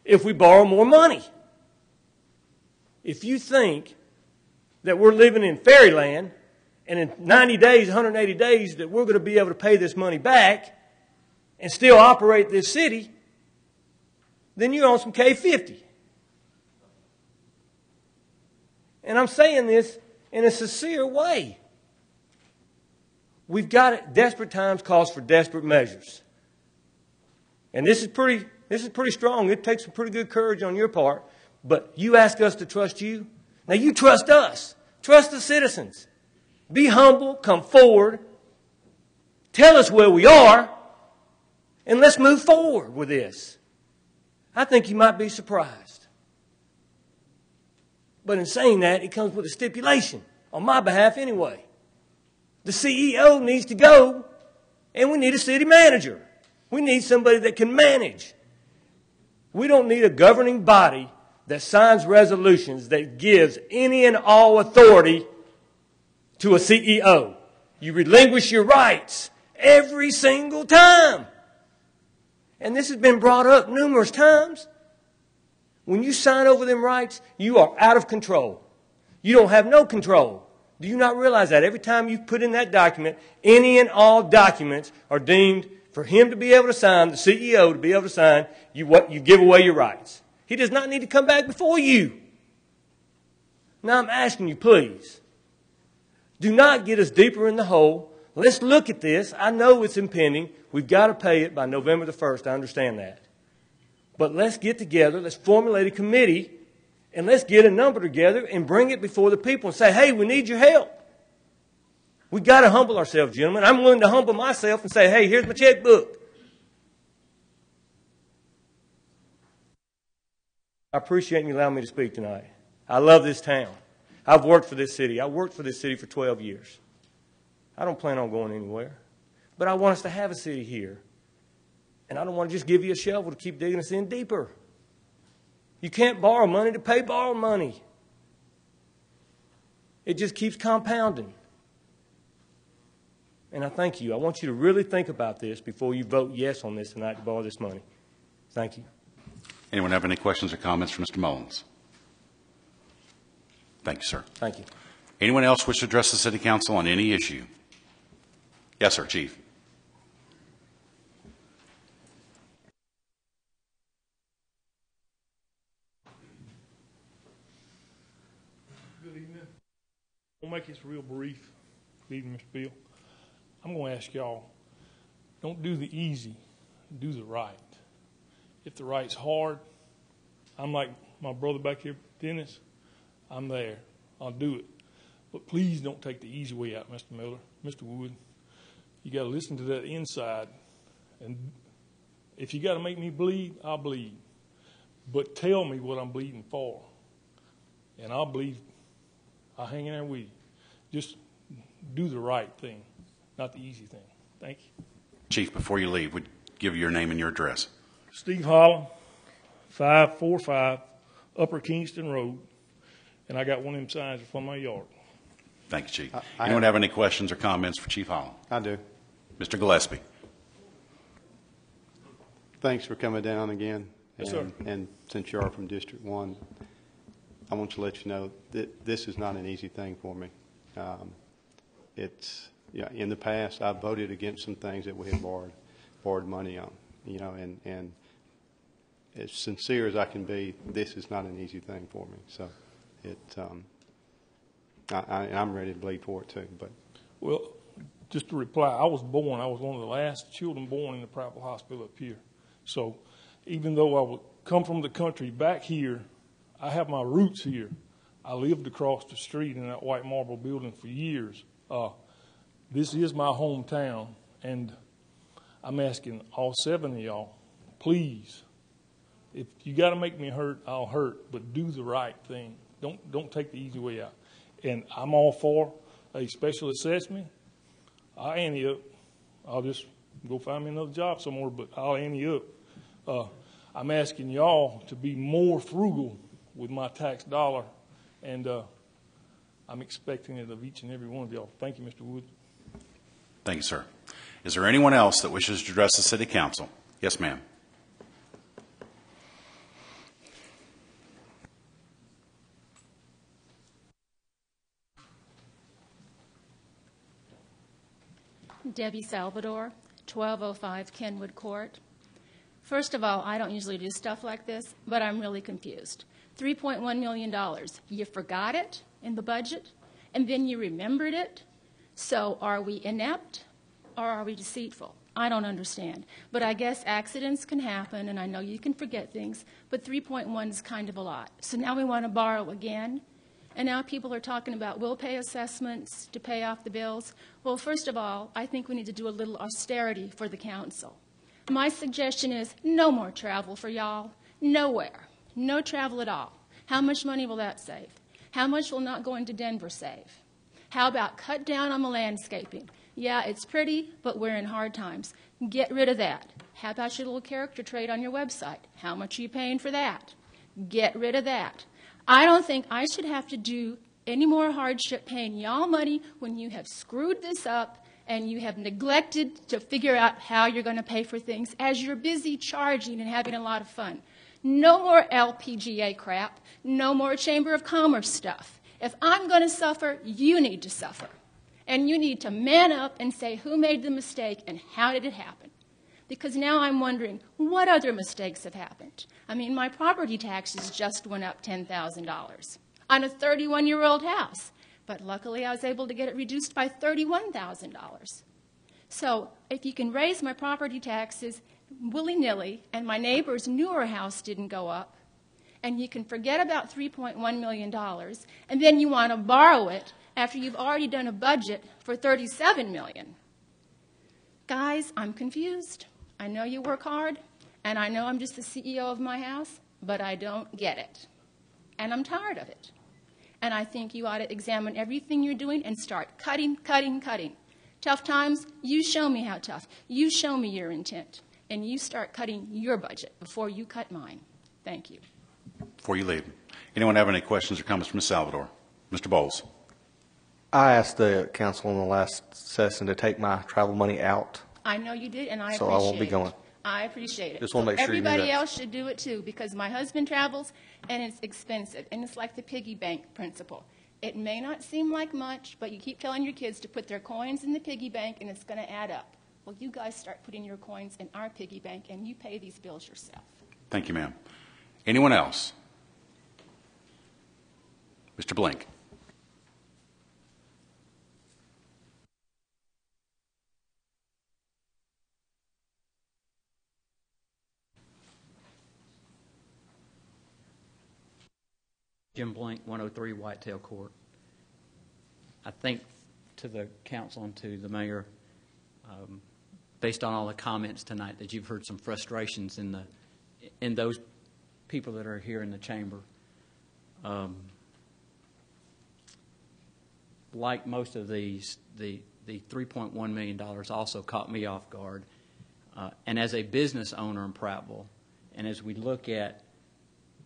if we borrow more money. If you think that we're living in fairyland and in 90 days, 180 days, that we're going to be able to pay this money back and still operate this city, then you're on some K-50. And I'm saying this in a sincere way. We've got it. Desperate times calls for desperate measures. And this is pretty strong. It takes some pretty good courage on your part. But you ask us to trust you. Now you trust us. Trust the citizens. Be humble. Come forward. Tell us where we are. And let's move forward with this. I think you might be surprised. But in saying that, it comes with a stipulation. On my behalf anyway. The CEO needs to go, and we need a city manager. We need somebody that can manage. We don't need a governing body that signs resolutions that gives any and all authority to a CEO. You relinquish your rights every single time. And this has been brought up numerous times. When you sign over them rights, you are out of control. You don't have no control. Do you not realize that? Every time you put in that document, any and all documents are deemed for him to be able to sign, the CEO to be able to sign, you give away your rights. He does not need to come back before you. Now I'm asking you, please, do not get us deeper in the hole. Let's look at this. I know it's impending. We've got to pay it by November the 1st. I understand that. But let's get together. Let's formulate a committee. And let's get a number together and bring it before the people and say, hey, we need your help. We've got to humble ourselves, gentlemen. I'm willing to humble myself and say, hey, here's my checkbook. I appreciate you allowing me to speak tonight. I love this town. I've worked for this city. I worked for this city for 12 years. I don't plan on going anywhere. But I want us to have a city here. And I don't want to just give you a shovel to keep digging us in deeper. You can't borrow money to pay borrowed money. It just keeps compounding. And I thank you. I want you to really think about this before you vote yes on this tonight to borrow this money. Thank you. Anyone have any questions or comments for Mr. Mullins? Thank you, sir. Thank you. Anyone else wish to address the City Council on any issue? Yes, sir, Chief. Good evening. I'll make this real brief. Good evening, Mr. Bill. I'm going to ask y'all, don't do the easy, do the right. If the right's hard, I'm like my brother back here, Dennis, I'm there. I'll do it. But please don't take the easy way out, Mr. Miller, Mr. Wood. You got to listen to that inside. And if you got to make me bleed, I'll bleed. But tell me what I'm bleeding for. And I'll bleed. I'll hang in there with you. Just do the right thing, not the easy thing. Thank you. Chief, before you leave, would give your name and your address. Steve Holland, 545 Upper Kingston Road. And I got one of them signs in front of my yard. Thank you, Chief. Anyone have any questions or comments for Chief Holland? I do. Mr. Gillespie. Thanks for coming down again. Yes, sir. And since you are from District 1, I want to let you know that this is not an easy thing for me. In the past, I voted against some things that we had borrowed money on, and as sincere as I can be, this is not an easy thing for me. So I'm ready to bleed for it too. But well, just to reply, I was one of the last children born in the Prattville Hospital up here. So even though I would come from the country back here, I have my roots here. I lived across the street in that white marble building for years. This is my hometown, and I'm asking all 7 of y'all, please, if you got to make me hurt, I'll hurt, but do the right thing. Don't take the easy way out. And I'm all for a special assessment. I'll ante up. I'll just go find me another job somewhere, but I'll ante up. I'm asking y'all to be more frugal with my tax dollar, and I'm expecting it of each and every one of y'all. Thank you, Mr. Wood. Thank you, sir. Is there anyone else that wishes to address the City Council? Yes, ma'am. Debbie Salvador, 1205 Kenwood Court. First of all, I don't usually do stuff like this, but I'm really confused. $3.1 million. You forgot it in the budget, and then you remembered it? So are we inept, or are we deceitful? I don't understand. But I guess accidents can happen, and I know you can forget things, but 3.1 is kind of a lot. So now we want to borrow again? And now people are talking about will pay assessments to pay off the bills. Well, first of all, I think we need to do a little austerity for the council. My suggestion is no more travel for y'all. Nowhere. No travel at all. How much money will that save? How much will not going to Denver save? How about cut down on the landscaping? Yeah, it's pretty, but we're in hard times. Get rid of that. How about your little character trait on your website? How much are you paying for that? Get rid of that. I don't think I should have to do any more hardship paying y'all money when you have screwed this up and you have neglected to figure out how you're going to pay for things as you're busy charging and having a lot of fun. No more LPGA crap. No more Chamber of Commerce stuff. If I'm going to suffer, you need to suffer. And you need to man up and say who made the mistake and how did it happen. Because now I'm wondering, what other mistakes have happened? I mean, my property taxes just went up $10,000 on a 31-year-old house. But luckily, I was able to get it reduced by $31,000. So if you can raise my property taxes willy-nilly, and my neighbor's newer house didn't go up, and you can forget about $3.1 million, and then you want to borrow it after you've already done a budget for $37 million. Guys, I'm confused. I know you work hard, and I know I'm just the CEO of my house, but I don't get it. And I'm tired of it. And I think you ought to examine everything you're doing and start cutting, cutting, cutting. Tough times, you show me how tough. You show me your intent. And you start cutting your budget before you cut mine. Thank you. Before you leave, anyone have any questions or comments from Ms. Salvador? Mr. Bowles. I asked the council in the last session to take my travel money out. I know you did, and I appreciate it. So I won't be going. I appreciate it. Just want to make sure you knew that. Everybody else should do it too, because my husband travels, and it's expensive. And it's like the piggy bank principle. It may not seem like much, but you keep telling your kids to put their coins in the piggy bank, and it's going to add up. Well, you guys start putting your coins in our piggy bank, and you pay these bills yourself. Thank you, ma'am. Anyone else? Mr. Blink. Blank, 103 Whitetail Court. I think to the council and to the mayor, based on all the comments tonight, that you've heard some frustrations in those people that are here in the chamber. Like most of these, the $3.1 million also caught me off guard. And as a business owner in Prattville, and as we look at,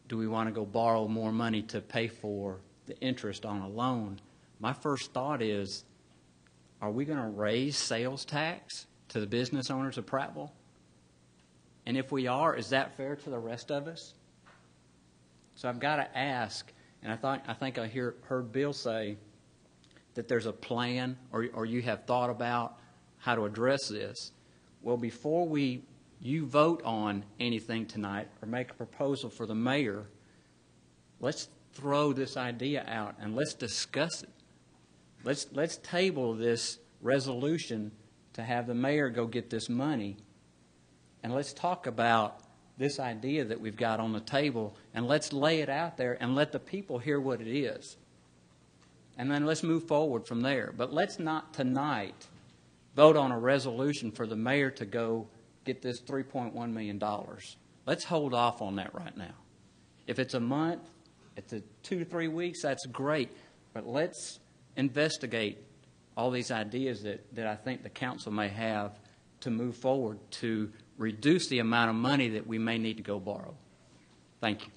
do we want to go borrow more money to pay for the interest on a loan, my first thought is, are we going to raise sales tax to the business owners of Prattville? And if we are, is that fair to the rest of us? So I've got to ask, and I think I heard Bill say that there's a plan, or you have thought about how to address this. Well, before you vote on anything tonight or make a proposal for the mayor, let's throw this idea out and let's discuss it. Let's table this resolution to have the mayor go get this money, and let's talk about this idea that we've got on the table, and let's lay it out there and let the people hear what it is. And then let's move forward from there. But let's not tonight vote on a resolution for the mayor to go get this $3.1 million. Let's hold off on that right now. If it's a month, it's 2 to 3 weeks, that's great. But let's investigate all these ideas that I think the council may have to move forward to reduce the amount of money that we may need to go borrow. Thank you.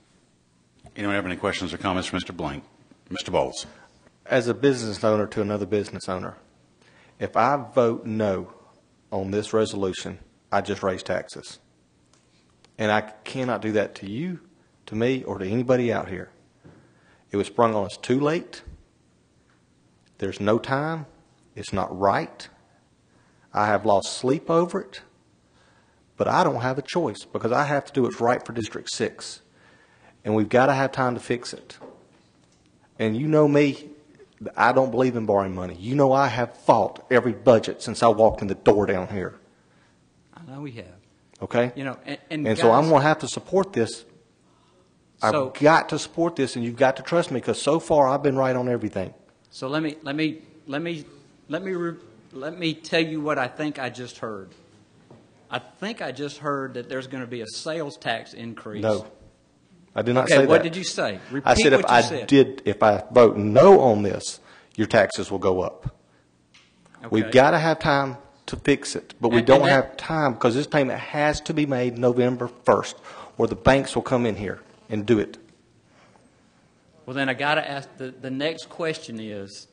Anyone have any questions or comments for Mr. Blank? Mr. Bowles. As a business owner to another business owner, if I vote no on this resolution, I just raise taxes. And I cannot do that to you, to me, or to anybody out here. It was sprung on us too late. There's no time. It's not right. I have lost sleep over it. But I don't have a choice because I have to do what's right for District 6. And we've got to have time to fix it. And you know me, I don't believe in borrowing money. You know I have fought every budget since I walked in the door down here. I know we have. Okay? You know, and guys, so I'm going to have to support this. I've got to support this, and you've got to trust me because so far I've been right on everything. So let me tell you what I think I just heard. I think I just heard that there's going to be a sales tax increase. No, I did not say that. What did you say? Repeat I said if I vote no on this, your taxes will go up. Okay. We've got to have time to fix it, but we don't have time because this payment has to be made November 1st, or the banks will come in here and do it. Well, then I got to ask, the next question is,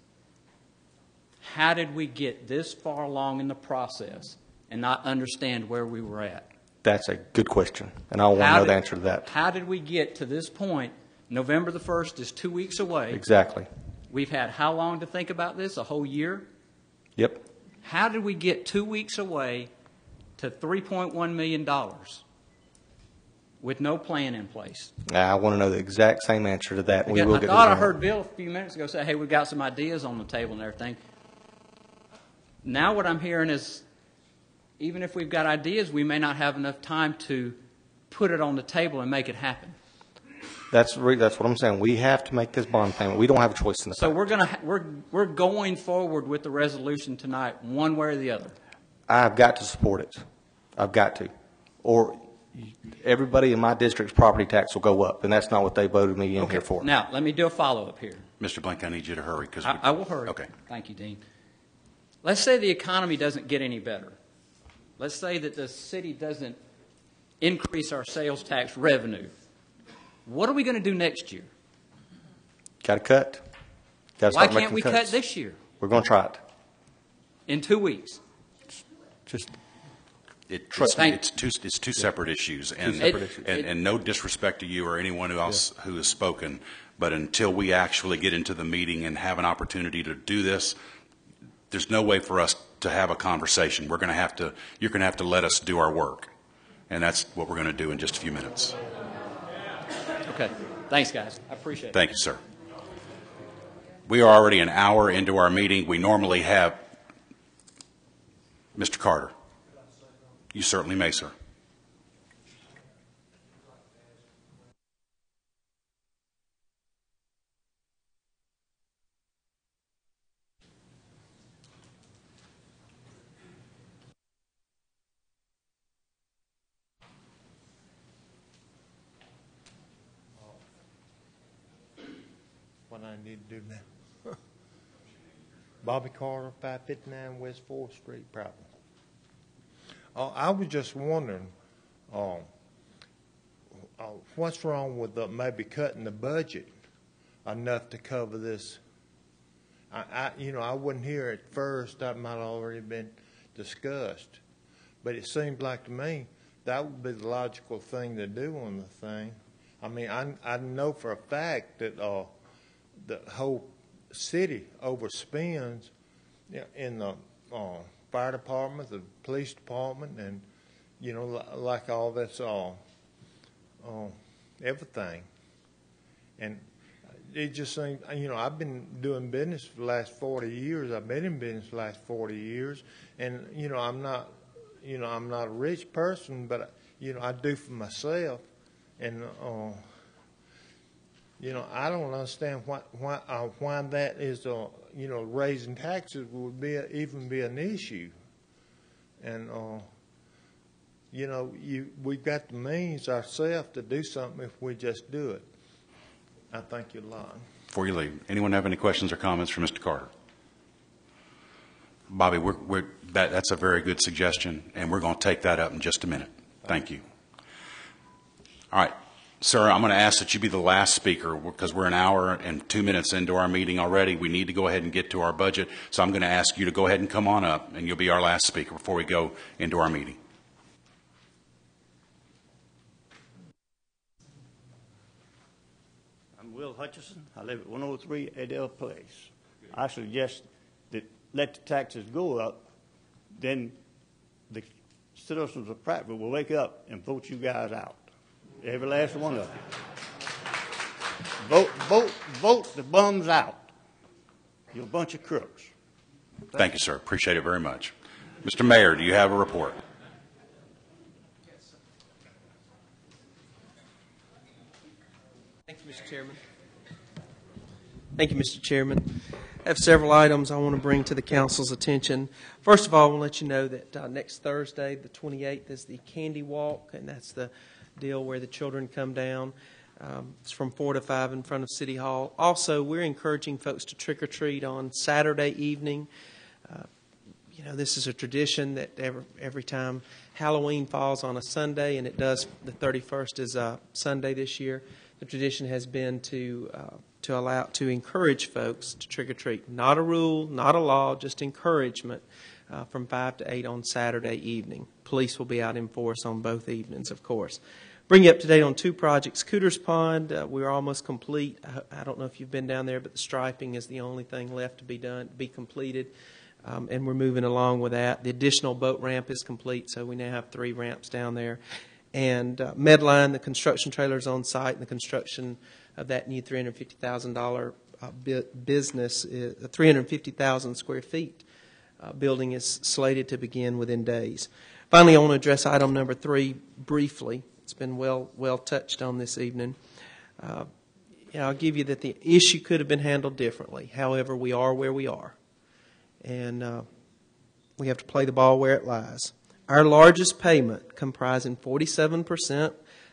how did we get this far along in the process and not understand where we were at? That's a good question, and I want to know the answer to that. How did we get to this point? November the 1st is 2 weeks away. Exactly. We've had how long to think about this? A whole year? Yep. How did we get 2 weeks away to $3.1 million with no plan in place? I want to know the exact same answer to that. Again, I thought I heard Bill a few minutes ago say, hey, we've got some ideas on the table and everything. Now what I'm hearing is, even if we've got ideas, we may not have enough time to put it on the table and make it happen. That's what I'm saying. We have to make this bond payment. We don't have a choice in the So we're going forward with the resolution tonight, one way or the other. I've got to support it. I've got to, or everybody in my district's property tax will go up, and that's not what they voted me in here for. Now let me do a follow-up here. Mr. Blank, I need you to hurry because I will hurry. Okay. Thank you, Dean. Let's say the economy doesn't get any better. Let's say that the city doesn't increase our sales tax revenue. What are we going to do next year? Got to cut. Why can't we cut this year? We're going to try it. In 2 weeks. It's two separate issues, and no disrespect to you or anyone else who has spoken, but until we actually get into the meeting and have an opportunity to do this, there's no way for us to have a conversation. You're going to have to let us do our work, and that's what we're going to do in just a few minutes. Okay. Thanks, guys. I appreciate it. Thank you, sir. We are already an hour into our meeting. We normally have Mr. Carter. You certainly may, sir. what I need to do now. Bobby Carter, 559 West 4th Street, Prattville. I was just wondering, what's wrong with maybe cutting the budget enough to cover this? I wasn't here at first. That might have already been discussed, but it seems like to me that would be the logical thing to do on the thing. I mean, I know for a fact that the whole city overspends in the fire department, the police department, and like all that's everything. And it just seems, I've been doing business for the last 40 years. I've been in business the last 40 years, and I'm not a rich person, but I do for myself, and I don't understand why that is raising taxes would even be an issue, and we've got the means ourselves to do something if we just do it. I thank you a lot. Before you leave, anyone have any questions or comments for Mr. Carter? Bobby, that's a very good suggestion, and we're going to take that up in just a minute. Thank you. All right. Sir, I'm going to ask that you be the last speaker because we're an hour and 2 minutes into our meeting already. We need to go ahead and get to our budget, so I'm going to ask you to go ahead and come on up, and you'll be our last speaker before we go into our meeting. I'm Will Hutchison. I live at 103 Adele Place. I suggest that let the taxes go up, then the citizens of Prattville will wake up and vote you guys out. Every last one of them. Vote the bums out. You're a bunch of crooks. Thank you, sir. Appreciate it very much. Mr. Mayor, do you have a report? Thank you, Mr. Chairman. Thank you, Mr. Chairman. I have several items I want to bring to the council's attention. First of all, I want to let you know that next Thursday, the 28th, is the Candy Walk, and that's the deal where the children come down. It's from 4 to 5 in front of City Hall. Also, we're encouraging folks to trick-or-treat on Saturday evening. This is a tradition that every time Halloween falls on a Sunday, and it does, the 31st is a Sunday this year, the tradition has been to encourage folks to trick-or-treat. Not a rule, not a law, just encouragement from 5 to 8 on Saturday evening. Police will be out in force on both evenings, of course. Bring you up to date on 2 projects. Cooters Pond, we're almost complete. I don't know if you've been down there, but the striping is the only thing left to be completed, and we're moving along with that. The additional boat ramp is complete, so we now have 3 ramps down there. And Medline, the construction trailer is on site, and the construction of that new $350,000 business, 350,000 square feet building is slated to begin within days. Finally, I want to address item number 3 briefly. It's been well touched on this evening. I'll give you that the issue could have been handled differently. However, we are where we are, and we have to play the ball where it lies. Our largest payment, comprising 47%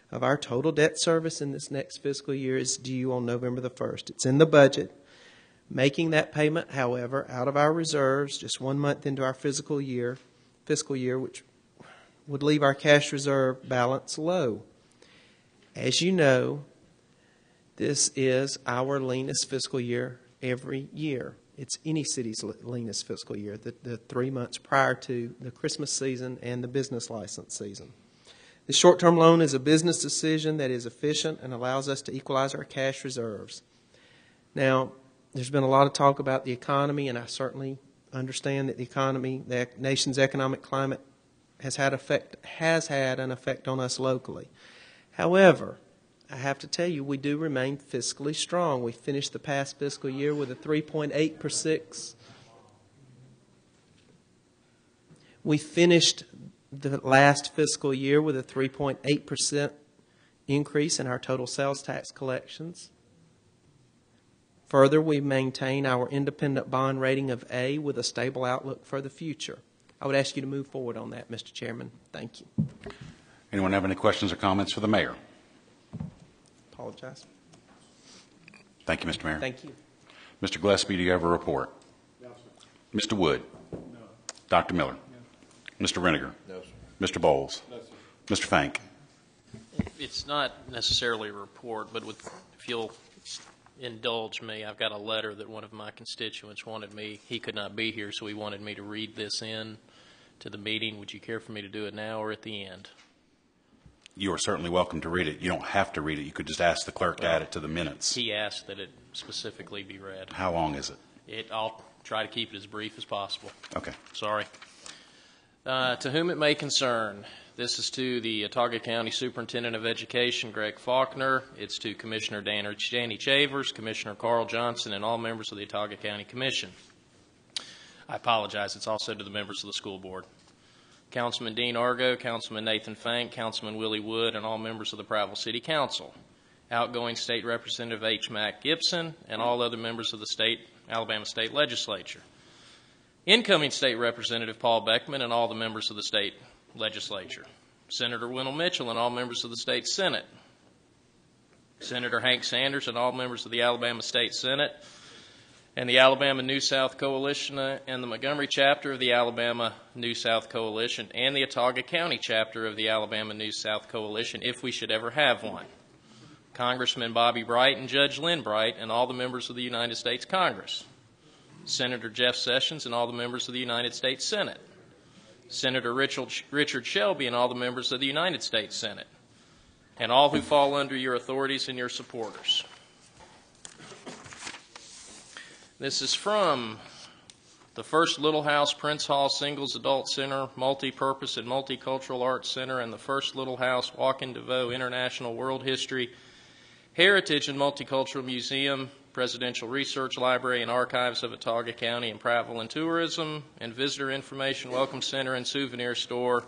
of our total debt service in this next fiscal year, is due on November the 1st. It's in the budget. Making that payment, however, out of our reserves, just 1 month into our fiscal year, which would leave our cash reserve balance low. As you know, this is our leanest fiscal year every year. It's any city's leanest fiscal year, the 3 months prior to the Christmas season and the business license season. The short-term loan is a business decision that is efficient and allows us to equalize our cash reserves. Now, there's been a lot of talk about the economy, and I certainly understand that the nation's economic climate has had an effect on us locally. However, I have to tell you, we do remain fiscally strong. We finished the past fiscal year with a 3.8%. We finished the last fiscal year with a 3.8% increase in our total sales tax collections. Further, we maintain our independent bond rating of A with a stable outlook for the future. I would ask you to move forward on that, Mr. Chairman. Thank you. Anyone have any questions or comments for the mayor? Apologize. Thank you, Mr. Mayor. Thank you. Mr. Gillespie, do you have a report? No, sir. Mr. Wood? No. Dr. Miller? No. Mr. Reniger? No, sir. Mr. Bowles? No, sir. Mr. Fank? It's not necessarily a report, but if you'll indulge me, I've got a letter that one of my constituents wanted me, he could not be here, so he wanted me to read this in to the meeting. Would you care for me to do it now or at the end? You are certainly welcome to read it. You don't have to read it. You could just ask the clerk to add it to the minutes. He asked that it specifically be read. How long is it? I'll try to keep it as brief as possible. Okay. Sorry. To whom it may concern, this is to the Autauga County Superintendent of Education, Greg Faulkner. It's to Commissioner Danny Chavers, Commissioner Carl Johnson, and all members of the Autauga County Commission. I apologize. It's also to the members of the school board. Councilman Dean Argo, Councilman Nathan Fank, Councilman Willie Wood, and all members of the Prattville City Council. Outgoing State Representative H. Mack Gibson, and all other members of the Alabama State Legislature. Incoming State Representative Paul Beckman, and all the members of the State Legislature. Senator Wendell Mitchell, and all members of the State Senate. Senator Hank Sanders, and all members of the Alabama State Senate, and the Alabama New South Coalition, and the Montgomery chapter of the Alabama New South Coalition, and the Autauga County chapter of the Alabama New South Coalition, if we should ever have one. Congressman Bobby Bright and Judge Lynn Bright, and all the members of the United States Congress. Senator Jeff Sessions, and all the members of the United States Senate. Senator Richard Shelby, and all the members of the United States Senate. And all who fall under your authorities and your supporters. This is from the First Little House Prince Hall Singles Adult Center, Multi-Purpose and Multicultural Arts Center, and the First Little House Walk-in DeVoe International World History, Heritage and Multicultural Museum, Presidential Research Library and Archives of Autauga County and Prattville and Tourism, and Visitor Information Welcome Center and Souvenir Store,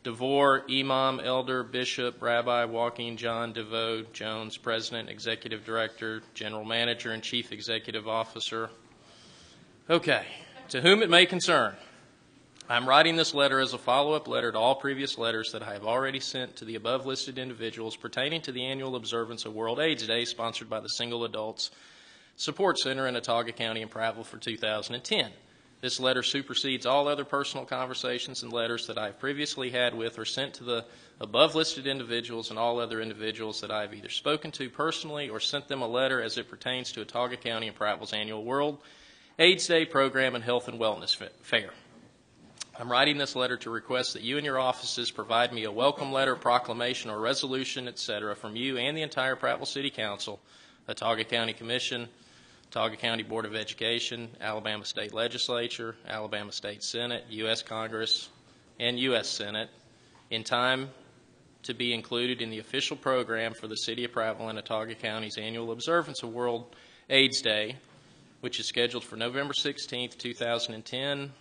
DeVore, Imam, Elder, Bishop, Rabbi, Joaquin John DeVoe Jones, President, Executive Director, General Manager, and Chief Executive Officer. Okay, to whom it may concern, I'm writing this letter as a follow-up letter to all previous letters that I have already sent to the above-listed individuals pertaining to the annual observance of World AIDS Day sponsored by the Single Adults Support Center in Autauga County and Prattville for 2010. This letter supersedes all other personal conversations and letters that I have previously had with or sent to the above-listed individuals and all other individuals that I have either spoken to personally or sent them a letter as it pertains to Autauga County and Prattville's annual World AIDS Day program and health and wellness fair. I'm writing this letter to request that you and your offices provide me a welcome letter, proclamation, or resolution, etc., from you and the entire Prattville City Council, Autauga County Commission, Autauga County Board of Education, Alabama State Legislature, Alabama State Senate, U.S. Congress, and U.S. Senate in time to be included in the official program for the City of Prattville and Autauga County's annual observance of World AIDS Day, which is scheduled for November 16th, 2010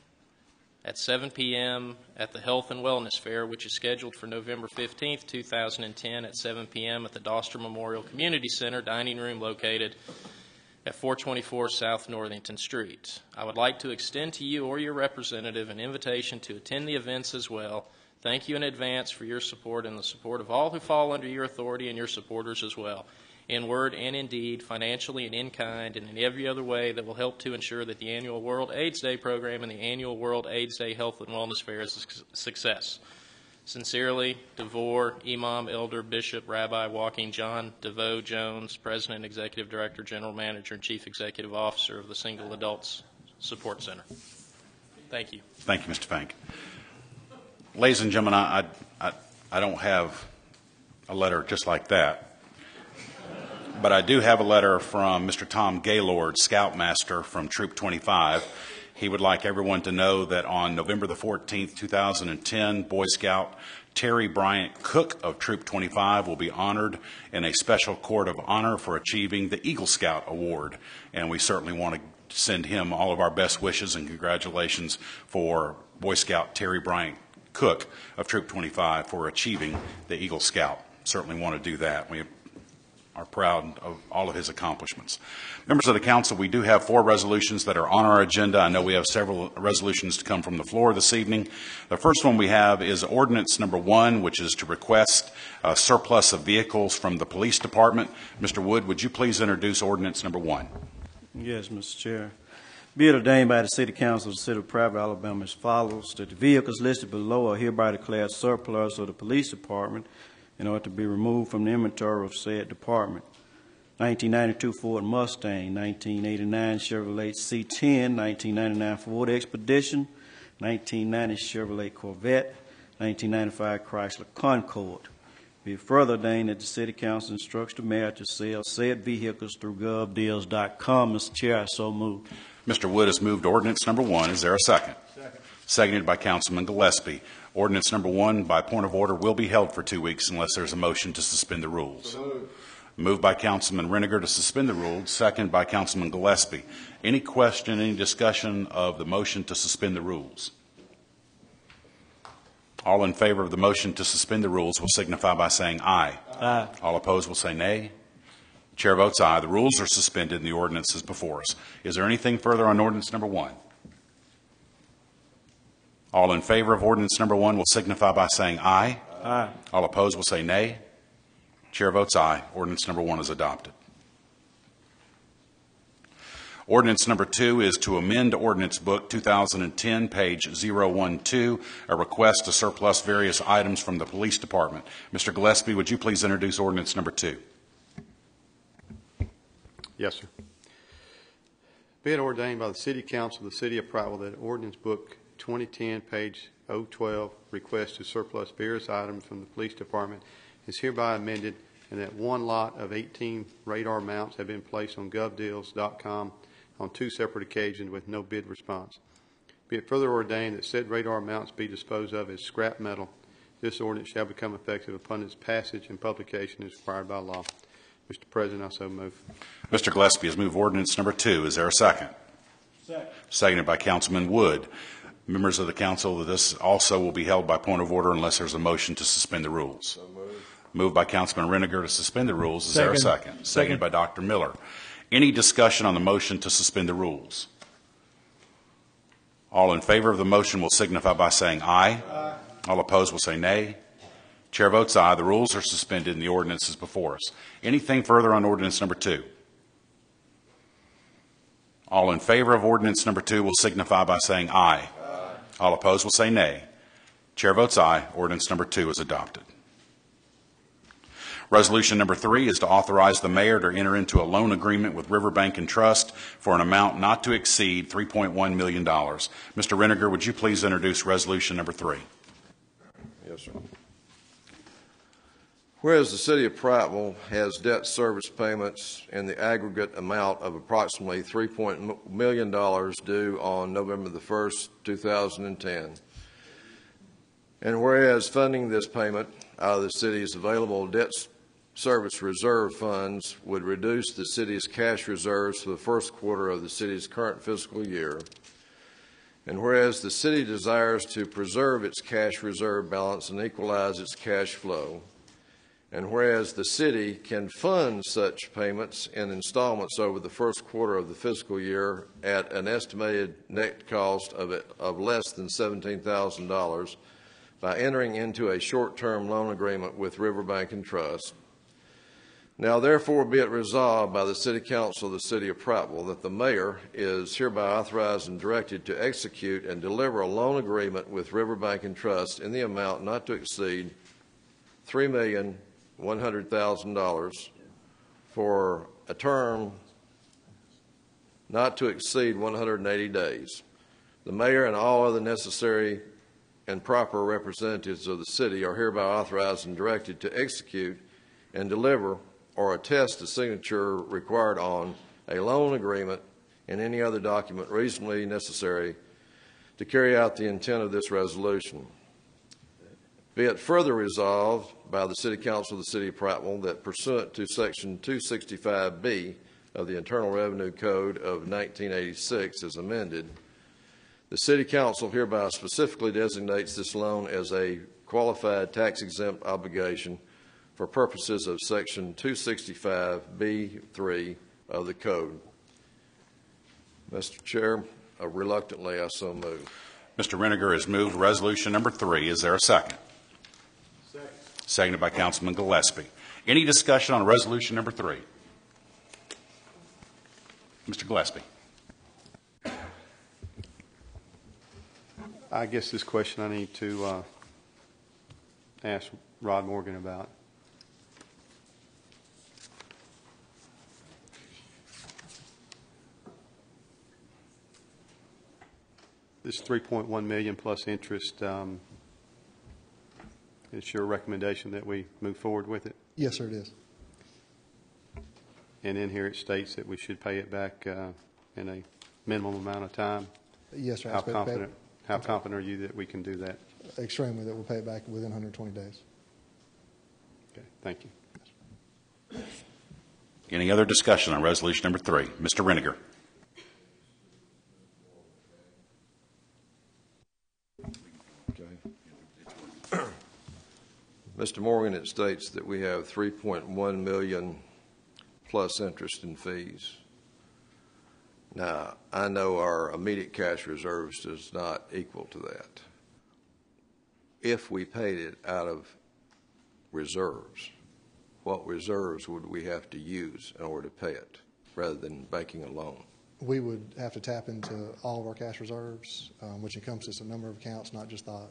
at 7 p.m. at the Health and Wellness Fair, which is scheduled for November 15th, 2010 at 7 p.m. at the Doster Memorial Community Center dining room located at 424 South Northington Street. I would like to extend to you or your representative an invitation to attend the events as well. Thank you in advance for your support and the support of all who fall under your authority and your supporters as well, in word and in deed, financially and in kind, and in every other way that will help to ensure that the annual World AIDS Day program and the annual World AIDS Day Health and Wellness Fair is a success. Sincerely, DeVore, Imam, Elder, Bishop, Rabbi, Joaquin John DeVoe Jones, President, Executive Director, General Manager, and Chief Executive Officer of the Single Adults Support Center. Thank you. Thank you, Mr. Fank. Ladies and gentlemen, I don't have a letter just like that, but I do have a letter from Mr. Tom Gaylord, Scoutmaster from Troop 25. He would like everyone to know that on November the 14th, 2010, Boy Scout Terry Bryant Cook of Troop 25 will be honored in a special court of honor for achieving the Eagle Scout Award. And we certainly want to send him all of our best wishes and congratulations for Boy Scout Terry Bryant Cook of Troop 25 for achieving the Eagle Scout. Certainly want to do that. We are proud of all of his accomplishments. Members of the council, we do have 4 resolutions that are on our agenda. I know we have several resolutions to come from the floor this evening. The first one we have is ordinance number 1, which is to request a surplus of vehicles from the police department. Mr. Wood, would you please introduce ordinance number 1? Yes, Mr. Chair. Be it ordained by the City Council of the City of Prattville, Alabama as follows, that the vehicles listed below are hereby declared surplus of the police department in order to be removed from the inventory of said department. 1992 Ford Mustang, 1989 Chevrolet C10, 1999 Ford Expedition, 1990 Chevrolet Corvette, 1995 Chrysler Concorde. Be it further ordained that the City Council instructs the mayor to sell said vehicles through govdeals.com. Mr. Chair, I so move. Mr. Wood has moved ordinance number 1. Is there a second? Second. Seconded by Councilman Gillespie. Ordinance number 1, by point of order, will be held for 2 weeks unless there's a motion to suspend the rules. Moved by Councilman Reniger to suspend the rules, second by Councilman Gillespie. Any question, any discussion of the motion to suspend the rules? All in favor of the motion to suspend the rules will signify by saying aye. Aye. All opposed will say nay. Chair votes aye. The rules are suspended and the ordinance is before us. Is there anything further on ordinance number 1? All in favor of ordinance number 1 will signify by saying aye. Aye. All opposed will say nay. Chair votes aye. Ordinance number 1 is adopted. Ordinance number 2 is to amend Ordinance Book 2010, page 012, a request to surplus various items from the police department. Mr. Gillespie, would you please introduce ordinance number 2? Yes, sir. Be it ordained by the City Council of the City of Prattville that Ordinance Book 2010, page 012, request to surplus various items from the police department is hereby amended, and that one lot of 18 radar mounts have been placed on govdeals.com on 2 separate occasions with no bid response. Be it further ordained that said radar mounts be disposed of as scrap metal. This ordinance shall become effective upon its passage and publication as required by law. Mr. President, I so move. Mr. Gillespie has moved ordinance number 2. Is there a second? Second. Seconded by Councilman Wood. Members of the council, this also will be held by point of order unless there's a motion to suspend the rules. So moved by Councilman Reniger to suspend the rules. Is there a second? Seconded by Dr. Miller. Any discussion on the motion to suspend the rules? All in favor of the motion will signify by saying aye. Aye. All opposed will say nay. Chair votes aye. The rules are suspended and the ordinance is before us. Anything further on ordinance number 2? All in favor of ordinance number 2 will signify by saying aye. Aye. All opposed will say nay. Chair votes aye. Ordinance number 2 is adopted. Resolution number 3 is to authorize the mayor to enter into a loan agreement with Riverbank and Trust for an amount not to exceed $3.1 million. Mr. Reniger, would you please introduce resolution number 3? Yes, sir. Whereas the City of Prattville has debt service payments in the aggregate amount of approximately $3 million due on November the 1st, 2010, and whereas funding this payment out of the city's available debt service reserve funds would reduce the city's cash reserves for the first quarter of the city's current fiscal year, and whereas the city desires to preserve its cash reserve balance and equalize its cash flow, and whereas the city can fund such payments in installments over the first quarter of the fiscal year at an estimated net cost of less than $17,000 by entering into a short-term loan agreement with Riverbank and Trust. Now, therefore, be it resolved by the City Council of the City of Prattville that the mayor is hereby authorized and directed to execute and deliver a loan agreement with Riverbank and Trust in the amount not to exceed $3,100,000 for a term not to exceed 180 days. The mayor and all other necessary and proper representatives of the city are hereby authorized and directed to execute and deliver or attest the signature required on a loan agreement and any other document reasonably necessary to carry out the intent of this resolution. Be it further resolved by the City Council of the City of Prattville that pursuant to Section 265B of the Internal Revenue Code of 1986 as amended, the City Council hereby specifically designates this loan as a qualified tax-exempt obligation for purposes of Section 265B3 of the Code. Mr. Chair, reluctantly, I so move. Mr. Reniger has moved resolution number 3. Is there a second? Second. Seconded by Councilman Gillespie. Any discussion on resolution number 3? Mr. Gillespie. I guess this question I need to ask Rod Morgan about. This $3.1 million plus interest, it's your recommendation that we move forward with it? Yes, sir, it is. And in here it states that we should pay it back in a minimum amount of time? Yes, sir. How confident are you that we can do that? Extremely, that we'll pay it back within 120 days. Okay, thank you. Any other discussion on resolution number 3? Mr. Reniger. Mr. Morgan, it states that we have $3.1 million plus interest and fees. Now, I know our immediate cash reserves does not equal to that. If we paid it out of reserves, what reserves would we have to use in order to pay it rather than banking a loan? We would have to tap into all of our cash reserves, which encompasses a number of accounts, not just the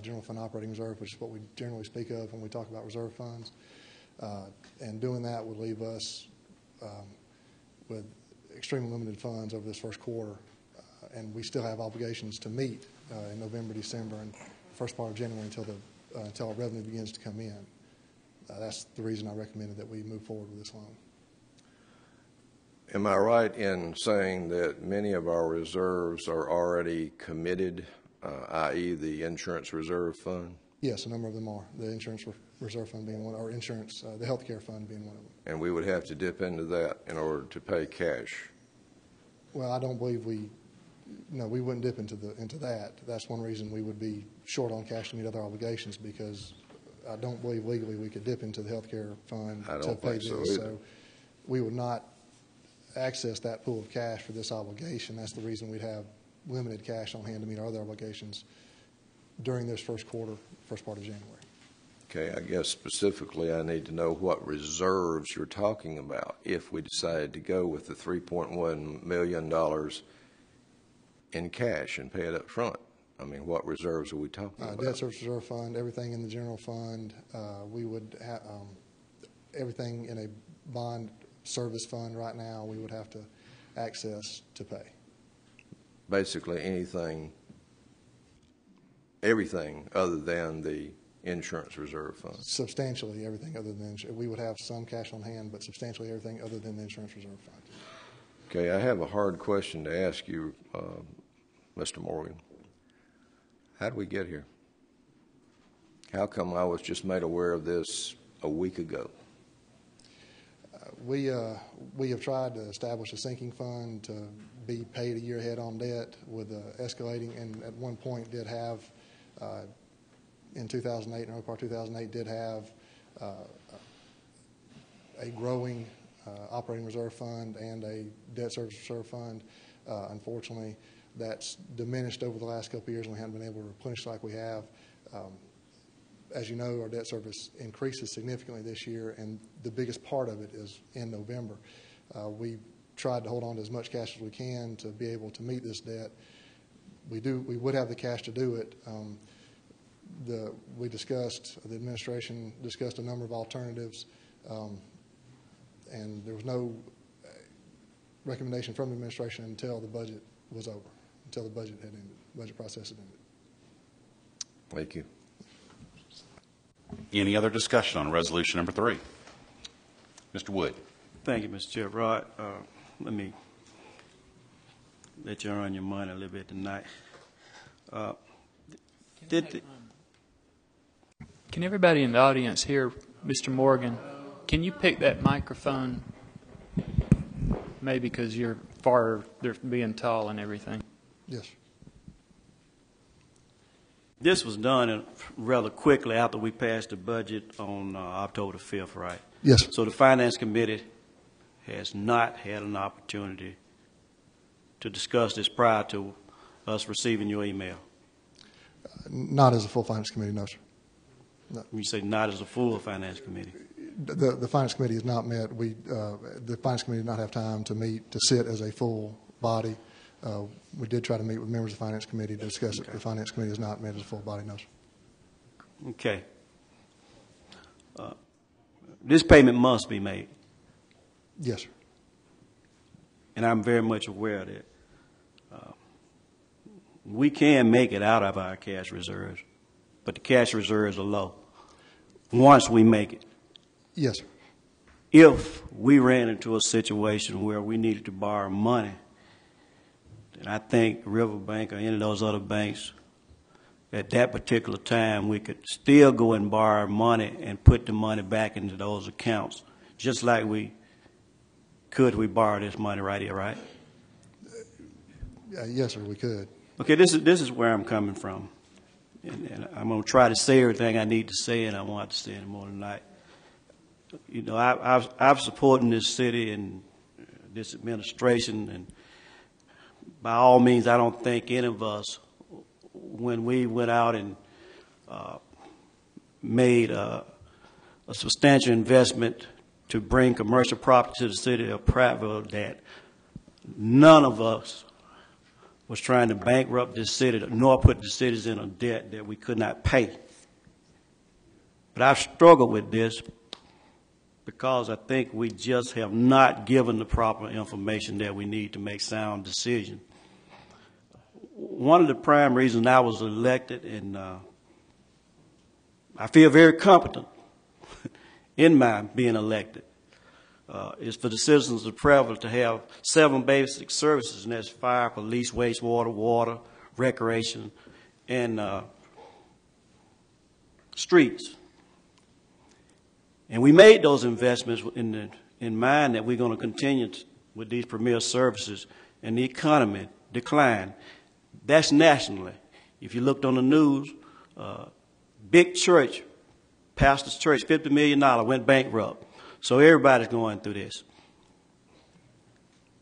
general fund operating reserve, which is what we generally speak of when we talk about reserve funds. And doing that would leave us with extremely limited funds over this first quarter, and we still have obligations to meet in November, December, and the first part of January until our revenue begins to come in. That's the reason I recommended that we move forward with this loan. Am I right in saying that many of our reserves are already committed, i.e. the insurance reserve fund? Yes, a number of them are. The insurance reserve fund being one, or insurance, the health care fund being one of them. And we would have to dip into that in order to pay cash? Well, I don't believe we wouldn't dip into that. That's one reason we would be short on cash to meet other obligations, because I don't believe legally we could dip into the health care fund to pay this. So we would not access that pool of cash for this obligation. That's the reason we'd have limited cash on hand to meet our other obligations during this first quarter, first part of January. Okay, I guess specifically I need to know what reserves you're talking about if we decided to go with the $3.1 million in cash and pay it up front. I mean, what reserves are we talking about? Debt service reserve fund, everything in the general fund. We would have everything in a bond service fund right now we would have to access to pay. Basically everything other than the insurance reserve fund. Substantially everything other than we would have some cash on hand, but substantially everything other than the insurance reserve fund. Okay, I have a hard question to ask you, Mr. Morgan. How did we get here? How come I was just made aware of this a week ago? We have tried to establish a sinking fund to be paid a year ahead on debt with escalating, and at one point did have, in 2008, in early part of 2008, did have a growing operating reserve fund and a debt service reserve fund. Unfortunately, that's diminished over the last couple of years, and we haven't been able to replenish like we have. As you know, our debt service increases significantly this year, and the biggest part of it is in November. We tried to hold on to as much cash as we can to be able to meet this debt. We would have the cash to do it. The administration discussed a number of alternatives, and there was no recommendation from the administration until the budget was over, until the budget had ended, budget process had ended. Thank you. Any other discussion on resolution number 3? Mr. Wood. Thank you, Mr. Chair. Rod, let me let you earn your money a little bit tonight. Can everybody in the audience hear Mr. Morgan? Can you pick that microphone? Maybe because you're they're being tall and everything. Yes. This was done rather quickly after we passed the budget on October the 5th, right? Yes, sir. So the Finance Committee has not had an opportunity to discuss this prior to us receiving your email. Not as a full Finance Committee, no, sir. No. You say not as a full Finance Committee. The Finance Committee has not met. The Finance Committee did not have time to meet, to sit as a full body. We did try to meet with members of the Finance Committee to discuss it. The Finance Committee has not met as a full body, no, sir. Okay. This payment must be made. Yes, sir. And I'm very much aware of that. We can make it out of our cash reserves, but the cash reserves are low once we make it. Yes, sir. If we ran into a situation where we needed to borrow money, then I think Riverbank or any of those other banks, at that particular time, we could still go and borrow money and put the money back into those accounts, just like we borrow this money right here, right? Yes, sir, we could. Okay, this is where I'm coming from. And I'm going to try to say everything I need to say, and I want to say it more tonight. You know, I've supported this city and this administration, and by all means, I don't think any of us, when we went out and made a substantial investment to bring commercial property to the city of Prattville, that none of us was trying to bankrupt this city, nor put the cities in a debt that we could not pay. But I've struggled with this because I think we just have not given the proper information that we need to make sound decisions. One of the prime reasons I was elected, and I feel very competent in my being elected, is for the citizens of Prattville to have 7 basic services, and that's fire, police, wastewater, water, recreation, and streets. And we made those investments in mind that we're going to continue with these premier services, and the economy declined. That's nationally. If you looked on the news, big church, pastor's church, $50 million, went bankrupt. So everybody's going through this.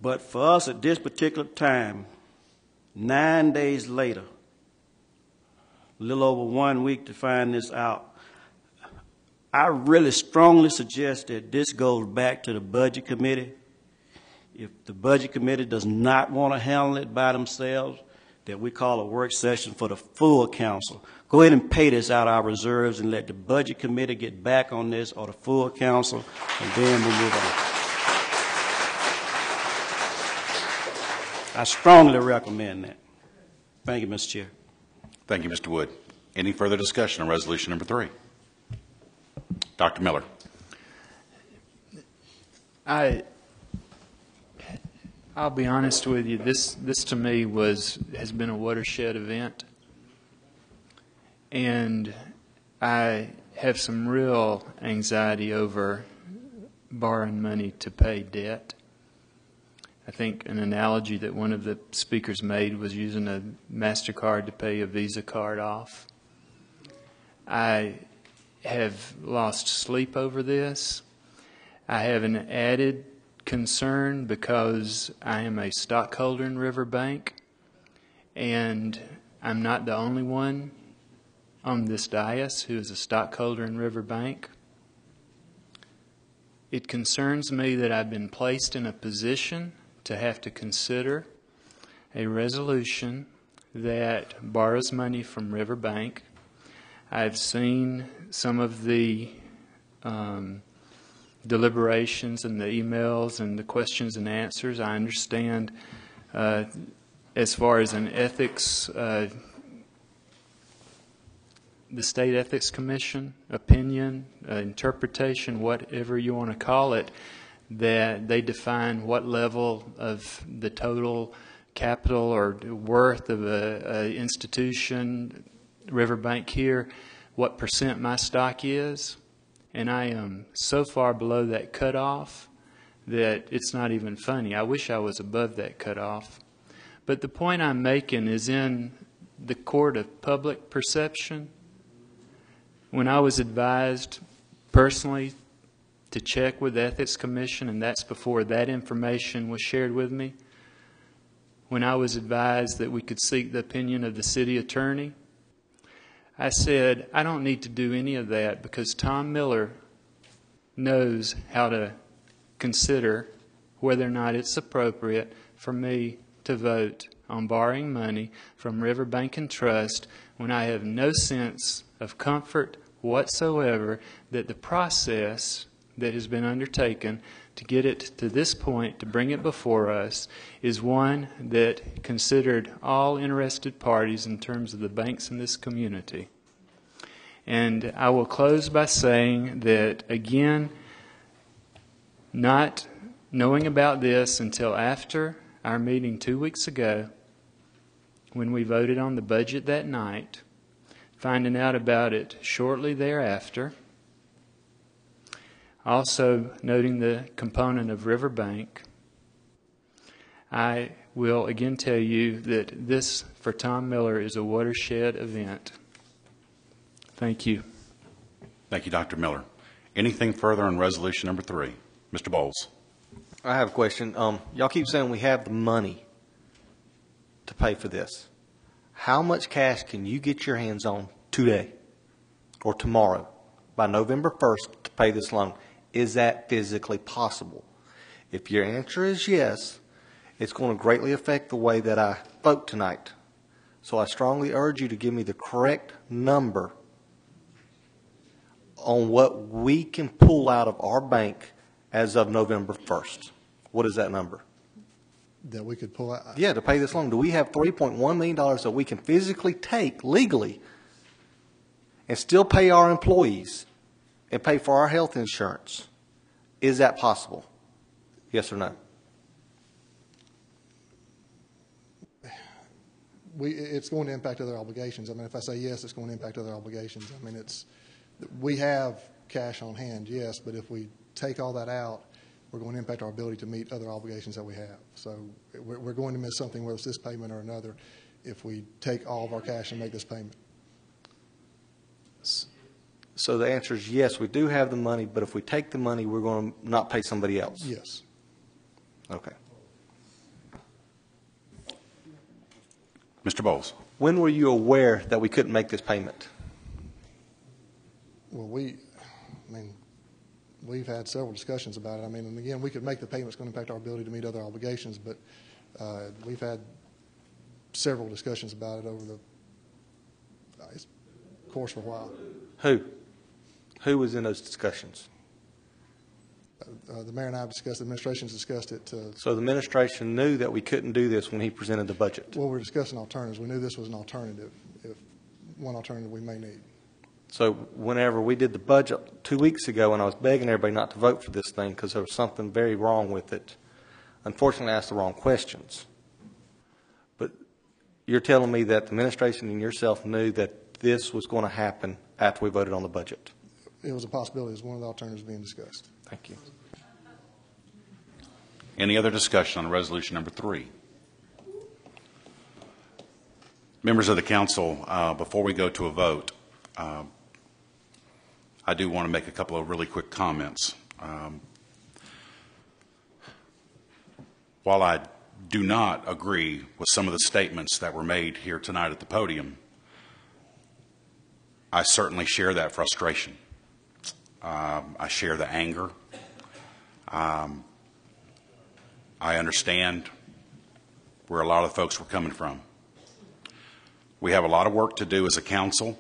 But for us at this particular time, 9 days later, a little over 1 week to find this out, I really strongly suggest that this goes back to the Budget Committee. If the Budget Committee does not want to handle it by themselves, that we call a work session for the full council. Go ahead and pay this out of our reserves and let the Budget Committee get back on this, or the full council, and then we'll move on. I strongly recommend that. Thank you, Mr. Chair. Thank you, Mr. Wood. Any further discussion on resolution number 3? Dr. Miller. I'll be honest with you. This to me has been a watershed event, and I have some real anxiety over borrowing money to pay debt. I think an analogy that one of the speakers made was using a MasterCard to pay a Visa card off. I have lost sleep over this. I have an added concern because I am a stockholder in Riverbank, and I'm not the only one on this dais who is a stockholder in Riverbank. It concerns me that I've been placed in a position to have to consider a resolution that borrows money from Riverbank. I've seen some of the deliberations and the emails and the questions and answers. I understand as far as an ethics, the State Ethics Commission opinion, interpretation, whatever you want to call it, that they define what level of the total capital or worth of an institution, Riverbank here, what percent my stock is. And I am so far below that cutoff that it's not even funny. I wish I was above that cutoff. But the point I'm making is in the court of public perception. When I was advised personally to check with the Ethics Commission, and that's before that information was shared with me, when I was advised that we could seek the opinion of the city attorney, I said, I don't need to do any of that because Tom Miller knows how to consider whether or not it's appropriate for me to vote on borrowing money from Riverbank and Trust when I have no sense of comfort whatsoever that the process that has been undertaken to get it to this point, to bring it before us, is one that considered all interested parties in terms of the banks in this community. And I will close by saying that, again, not knowing about this until after our meeting 2 weeks ago, when we voted on the budget that night, finding out about it shortly thereafter, also noting the component of Riverbank, I will again tell you that this, for Tom Miller, is a watershed event. Thank you. Thank you, Dr. Miller. Anything further on resolution number 3? Mr. Bowles. I have a question. Y'all keep saying we have the money to pay for this. How much cash can you get your hands on today or tomorrow by November 1st to pay this loan? Is that physically possible? If your answer is yes, it's going to greatly affect the way that I vote tonight. So I strongly urge you to give me the correct number on what we can pull out of our bank as of November 1st. What is that number? That we could pull out? Yeah, to pay this loan. Do we have $3.1 million that we can physically take legally and still pay our employees and pay for our health insurance? Is that possible? Yes or no? It's going to impact other obligations. I mean, if I say yes, it's going to impact other obligations. I mean, we have cash on hand, yes, but if we take all that out, we're going to impact our ability to meet other obligations that we have. So we're going to miss something, whether it's this payment or another, if we take all of our cash and make this payment. So the answer is yes, we do have the money, but if we take the money, we're going to not pay somebody else. Yes. Okay. Mr. Bowles. When were you aware that we couldn't make this payment? Well, we've had several discussions about it. I mean, and again, we could make the payment. It's going to impact our ability to meet other obligations, but we've had several discussions about it over the course for a while. Who was in those discussions? The mayor and I have discussed, the administration's discussed it. So the administration knew that we couldn't do this when he presented the budget? Well, we're discussing alternatives. We knew this was an alternative, if one alternative we may need. So whenever we did the budget 2 weeks ago, and I was begging everybody not to vote for this thing because there was something very wrong with it, unfortunately I asked the wrong questions. But you're telling me that the administration and yourself knew that this was going to happen after we voted on the budget? It was a possibility. It was one of the alternatives being discussed. Thank you. Any other discussion on resolution number 3? Members of the council, before we go to a vote, I do want to make a couple of really quick comments. While I do not agree with some of the statements that were made here tonight at the podium, I certainly share that frustration. I share the anger. I understand where a lot of folks were coming from. We have a lot of work to do as a council.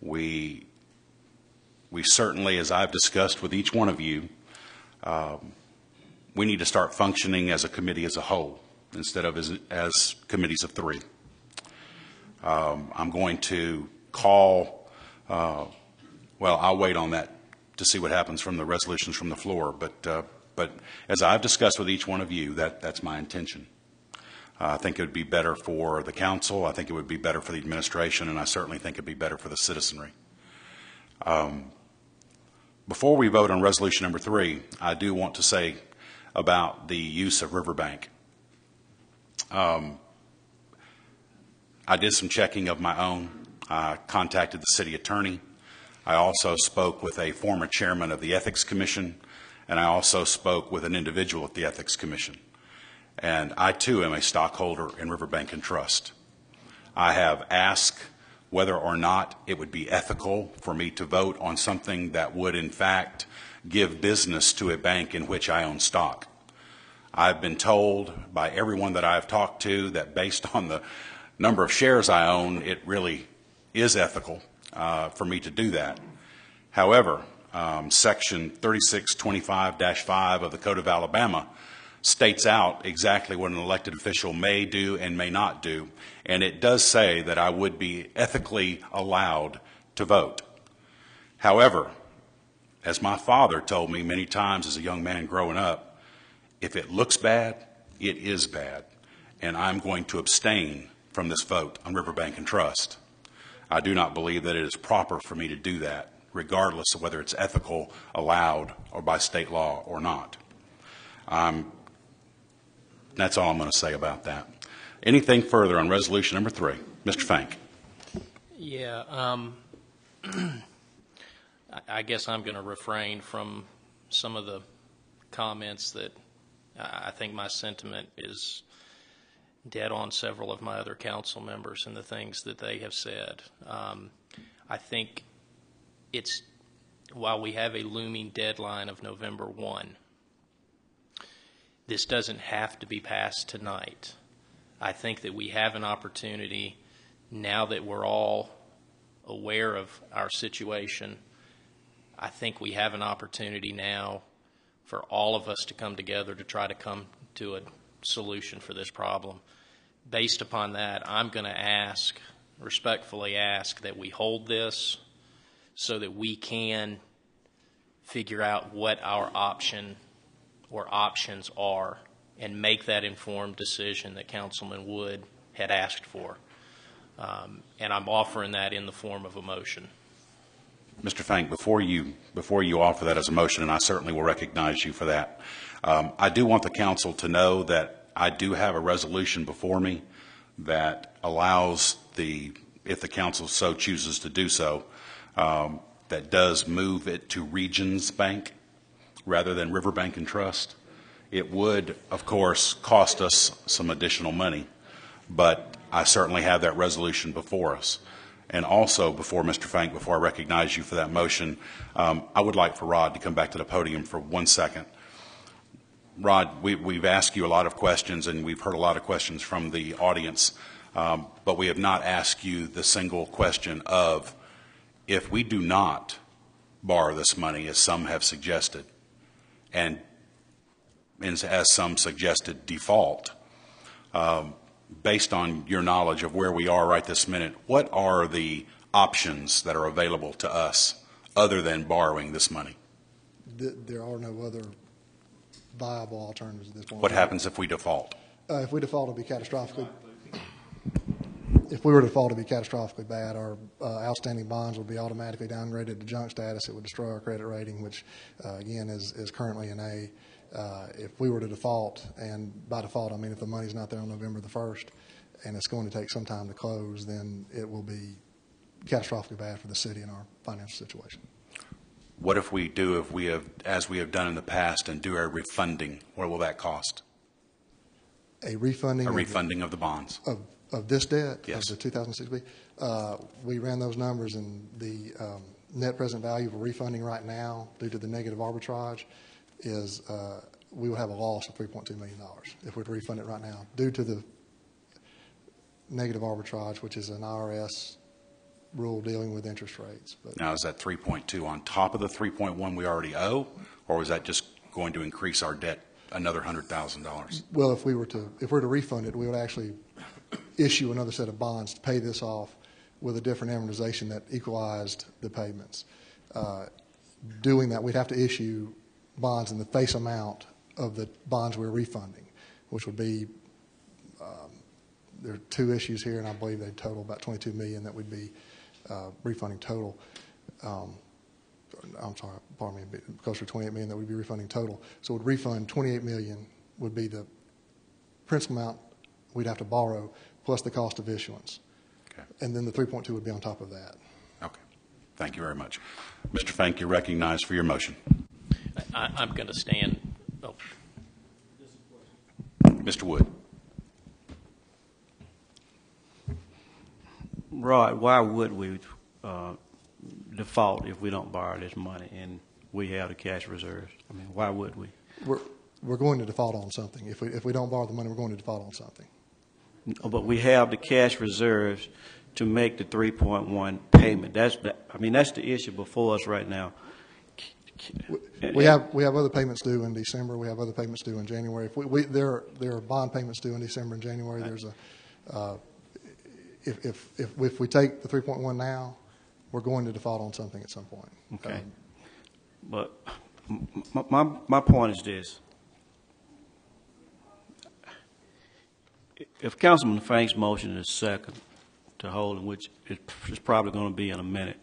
We certainly, as I've discussed with each one of you, we need to start functioning as a committee as a whole instead of as committees of 3. I'm going to call, well, I'll wait on that to see what happens from the resolutions from the floor. But as I've discussed with each one of you, that's my intention. I think it would be better for the council. I think it would be better for the administration, and I certainly think it would be better for the citizenry. Before we vote on resolution number 3, I do want to say about the use of Riverbank. I did some checking of my own. I contacted the city attorney. I also spoke with a former chairman of the Ethics Commission, and I also spoke with an individual at the Ethics Commission. And I, too, am a stockholder in Riverbank and Trust. I have asked whether or not it would be ethical for me to vote on something that would, in fact, give business to a bank in which I own stock. I've been told by everyone that I've talked to that based on the number of shares I own, it really is ethical for me to do that. However, Section 3625-5 of the Code of Alabama states out exactly what an elected official may do and may not do, and it does say that I would be ethically allowed to vote. However, as my father told me many times as a young man growing up, if it looks bad, it is bad, and I'm going to abstain from this vote on Riverbank and Trust. I do not believe that it is proper for me to do that, regardless of whether it's ethical, allowed, or by state law or not. That's all I'm going to say about that. Anything further on resolution number 3? Mr. Fank. Yeah, I guess I'm going to refrain from some of the comments that I think my sentiment is dead on several of my other council members and the things that they have said. I think it's, while we have a looming deadline of November 1, this doesn't have to be passed tonight. I think that we have an opportunity, now that we're all aware of our situation, I think we have an opportunity now for all of us to come together to try to come to a solution for this problem. Based upon that, I'm going to respectfully ask that we hold this so that we can figure out what our option or options are and make that informed decision that Councilman Wood had asked for. And I'm offering that in the form of a motion. Mr. Fank, before you offer that as a motion, and I certainly will recognize you for that, I do want the council to know that I do have a resolution before me that allows if the council so chooses to do so, that does move it to Regions Bank rather than Riverbank and Trust. It would, of course, cost us some additional money, but I certainly have that resolution before us. And also, before Mr. Fank, before I recognize you for that motion, I would like for Rod to come back to the podium for 1 second. Rod, we've asked you a lot of questions, and we've heard a lot of questions from the audience, but we have not asked you the single question of, if we do not borrow this money, as some have suggested, and as some suggested default, based on your knowledge of where we are right this minute, what are the options that are available to us other than borrowing this money? There are no other viable alternatives at this point. What happens if we default? If we default, it'll be catastrophically. If we were to default, it'd be catastrophically bad. Our outstanding bonds would be automatically downgraded to junk status. It would destroy our credit rating, which, again, is currently an A. If we were to default, and by default I mean if the money's not there on November the 1st and it's going to take some time to close, then it will be catastrophically bad for the city and our financial situation. What if we do, as we have done in the past, and do a refunding? What will that cost? A refunding? A refunding of the bonds. Of this debt? Yes. Of the 2006B? We ran those numbers, and the net present value of a refunding right now, due to the negative arbitrage, is we would have a loss of $3.2 million if we were to refund it right now, due to the negative arbitrage, which is an IRS rule dealing with interest rates. But now, is that 3.2 on top of the 3.1 we already owe, or was that just going to increase our debt another $100,000? Well, if we were to refund it, we would actually issue another set of bonds to pay this off with a different amortization that equalized the payments. Doing that, we'd have to issue bonds in the face amount of the bonds we're refunding, which would be, there are two issues here, and I believe they total about $22 million that we'd be refunding total. I'm sorry, pardon me, closer to $28 million that we'd be refunding total. So we'd refund $28 million would be the principal amount we'd have to borrow plus the cost of issuance. And then the 3.2 would be on top of that. Okay. Thank you very much. Mr. Fank, you're recognized for your motion. I'm going to stand. Oh. Mr. Wood. Rod, why would we default if we don't borrow this money and we have the cash reserves? I mean, why would we? We're going to default on something. If we don't borrow the money, we're going to default on something. But we have the cash reserves to make the 3.1 payment. That's the issue before us right now. We have other payments due in December. We have other payments due in January. There are bond payments due in December and January. There's if we take the 3.1 now, we're going to default on something at some point. Okay. But my point is this. If Councilman Fank's motion is second to hold, which is probably going to be in a minute,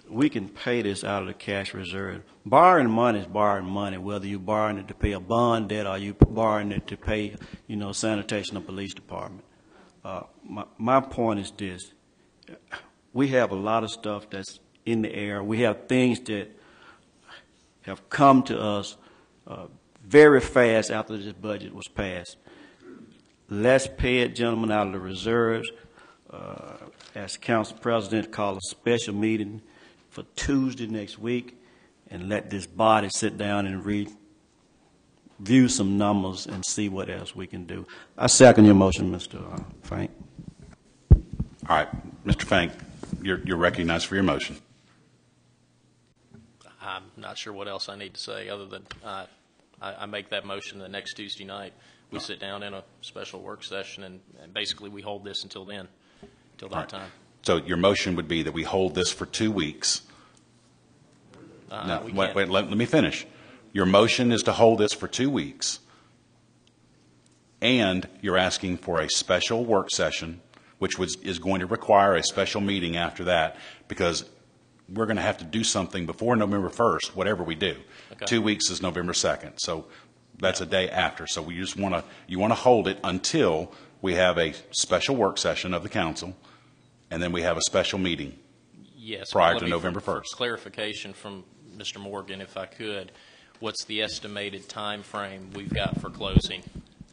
we can pay this out of the cash reserve. Borrowing money is borrowing money, whether you're borrowing it to pay a bond debt or you borrowing it to pay, sanitation or police department. My point is this. We have a lot of stuff that's in the air. We have things that have come to us very fast after this budget was passed. Let's pay it, gentlemen, out of the reserves. As Council President, call a special meeting for Tuesday next week and let this body sit down and review some numbers and see what else we can do. I second your motion, Mr. Fank. All right, Mr. Fank, you're recognized for your motion. I'm not sure what else I need to say other than I make that motion the next Tuesday night. We sit down in a special work session and basically we hold this until then, until that time. So your motion would be that we hold this for 2 weeks. No, wait, let me finish. Your motion is to hold this for 2 weeks, and you're asking for a special work session, which is going to require a special meeting after that, because we're going to have to do something before November 1st, whatever we do. Okay. 2 weeks is November 2nd, so that's a day after. So you want to hold it until we have a special work session of the council, and then we have a special meeting. Yes, prior to November 1st. Clarification from Mr. Morgan, if I could. What's the estimated time frame we've got for closing?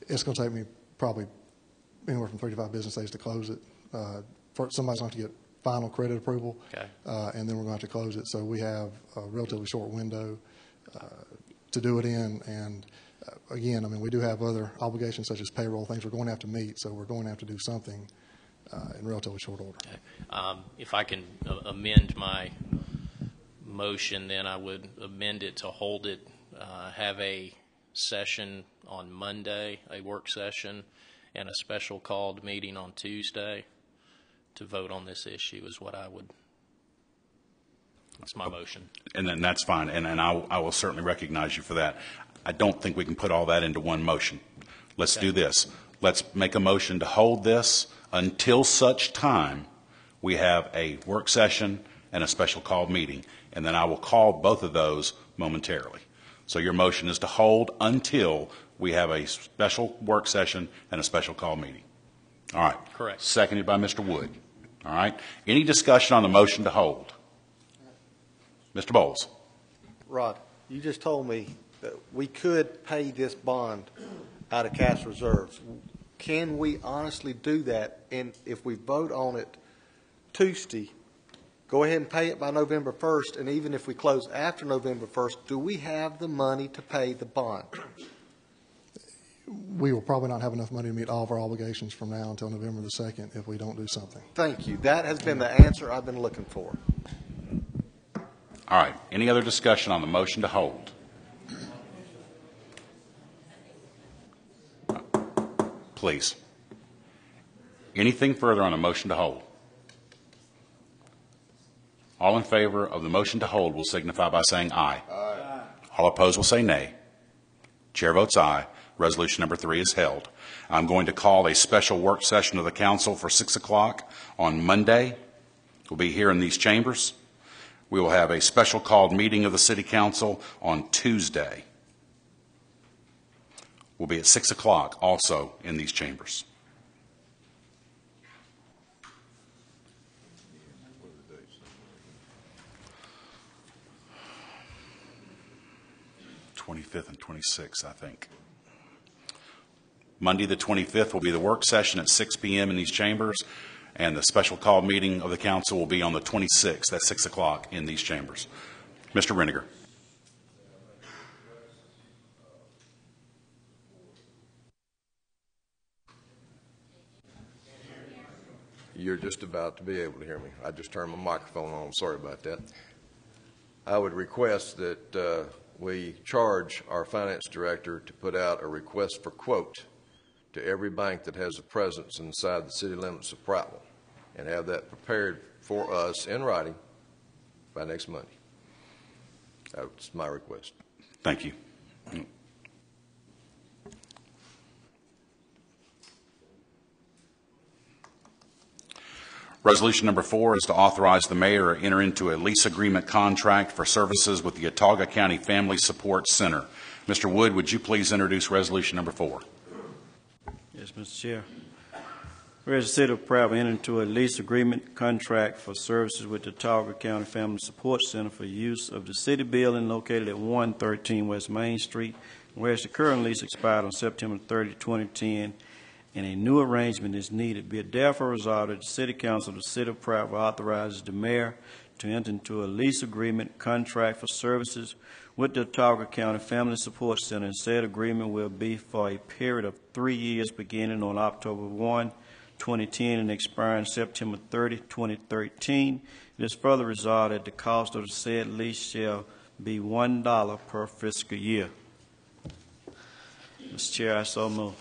It's going to take me probably anywhere from 3 to 5 business days to close it. Somebody's going to get final credit approval, okay. And then we're going to have to close it. So we have a relatively short window to do it in. And again, we do have other obligations such as payroll, things we're going to have to meet. So we're going to have to do something in relatively short order. Okay. If I can amend my motion, then I would amend it to hold it, have a session on Monday, a work session, and a special called meeting on Tuesday to vote on this issue is what I would. That's my motion. And then that's fine, and I will certainly recognize you for that. I don't think we can put all that into one motion. Let's do this. Let's make a motion to hold this until such time we have a work session and a special called meeting, and then I will call both of those momentarily. So your motion is to hold until we have a special work session and a special call meeting. All right. Correct. Seconded by Mr. Wood. All right. Any discussion on the motion to hold? Mr. Bowles. Rod, you just told me that we could pay this bond out of cash reserves. Can we honestly do that? And if we vote on it Tuesday, go ahead and pay it by November 1st, and even if we close after November 1st, do we have the money to pay the bond? We will probably not have enough money to meet all of our obligations from now until November the 2nd if we don't do something. Thank you. That has been the answer I've been looking for. All right. Any other discussion on the motion to hold? Please. Anything further on a motion to hold? All in favor of the motion to hold will signify by saying aye. Aye. All opposed will say nay. Chair votes aye. Resolution number 3 is held. I'm going to call a special work session of the council for 6 o'clock on Monday. We'll be here in these chambers. We will have a special called meeting of the City Council on Tuesday. We'll be at 6 o'clock also in these chambers. 25th and 26th, I think. Monday, the 25th, will be the work session at 6 p.m. in these chambers, and the special call meeting of the council will be on the 26th at 6 o'clock in these chambers. Mr. Reniger. You're just about to be able to hear me. I just turned my microphone on. Sorry about that. I would request that we charge our finance director to put out a request for quote to every bank that has a presence inside the city limits of Prattville, and have that prepared for us in writing by next Monday. That's my request. Thank you. Resolution number 4 is to authorize the mayor to enter into a lease agreement contract for services with the Autauga County Family Support Center. Mr. Wood, would you please introduce resolution number 4? Yes, Mr. Chair. Whereas the City of Prattville entered into a lease agreement contract for services with the Autauga County Family Support Center for use of the city building located at 113 West Main Street, whereas the current lease expired on September 30, 2010, and a new arrangement is needed. Be it therefore resolved that the City Council of the City of Prattville authorizes the mayor to enter into a lease agreement contract for services with the Autauga County Family Support Center, and said agreement will be for a period of 3 years beginning on October 1, 2010 and expiring September 30, 2013. It is further resolved that the cost of the said lease shall be $1 per fiscal year. Mr. Chair, I so move.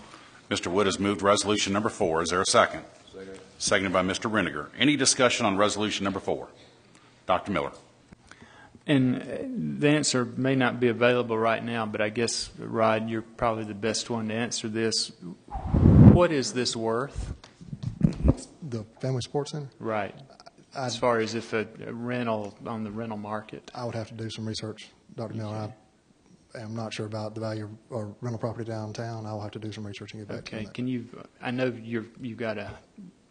Mr. Wood has moved resolution number 4. Is there a second? Second. Seconded by Mr. Reniger. Any discussion on resolution number 4? Dr. Miller. And the answer may not be available right now, but I guess, Rod, you're probably the best one to answer this. What is this worth? The Family Support Center? Right. As far as if a rental on the rental market. I would have to do some research, Dr. Miller. I am not sure about the value of rental property downtown. I'll have to do some research and get back to you. Okay. Can you? I know you've got a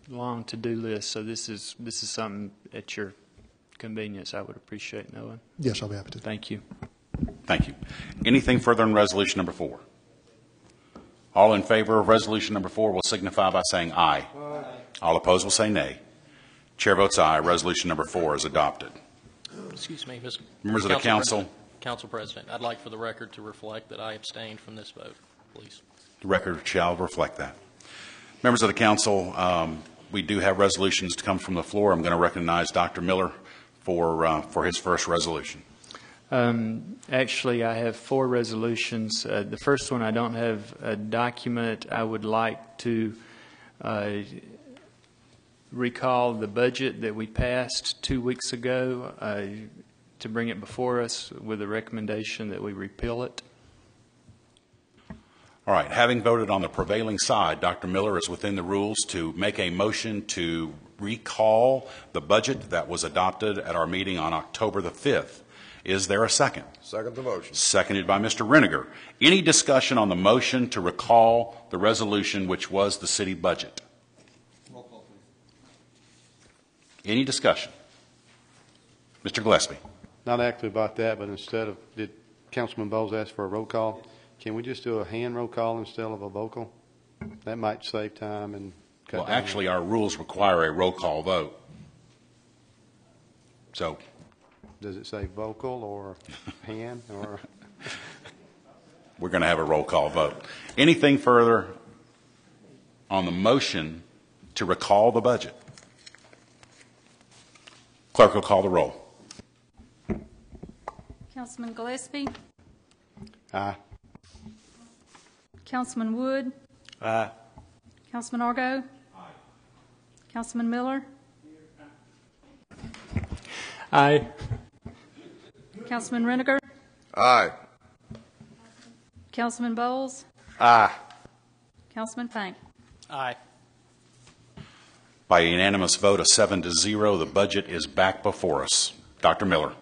long to-do list, so this is something at your convenience. I would appreciate knowing. Yes, I'll be happy to. Thank you. Thank you. Anything further on resolution number 4? All in favor of resolution number 4 will signify by saying aye. Aye. All opposed will say nay. Chair votes aye. Resolution number 4 is adopted. Excuse me, Mr. Members of the council. Council President, I'd like for the record to reflect that I abstained from this vote, please. The record shall reflect that. Members of the council, we do have resolutions to come from the floor. I'm going to recognize Dr. Miller for his first resolution. Actually, I have 4 resolutions. The first one, I don't have a document. I would like to recall the budget that we passed 2 weeks ago, to bring it before us with a recommendation that we repeal it. All right. Having voted on the prevailing side, Dr. Miller is within the rules to make a motion to recall the budget that was adopted at our meeting on October the 5th. Is there a second? Second the motion. Seconded by Mr. Reniger. Any discussion on the motion to recall the resolution which was the city budget? Roll call, please. Any discussion? Mr. Gillespie. Not actually about that, but instead of, did Councilman Bowles ask for a roll call? Can we just do a hand roll call instead of a vocal? That might save time and cut Well, down. actually, our rules require a roll call vote. So, Does it say vocal or hand or? we're going to have a roll call vote. Anything further on the motion to recall the budget? Clerk will call the roll. Councilman Gillespie. Aye. Councilman Wood. Aye. Councilman Argo. Aye. Councilman Miller. Aye. Councilman Reniger. Aye. Councilman Bowles. Aye. Councilman Pank. Aye. By a unanimous vote of 7-0, the budget is back before us. Dr. Miller.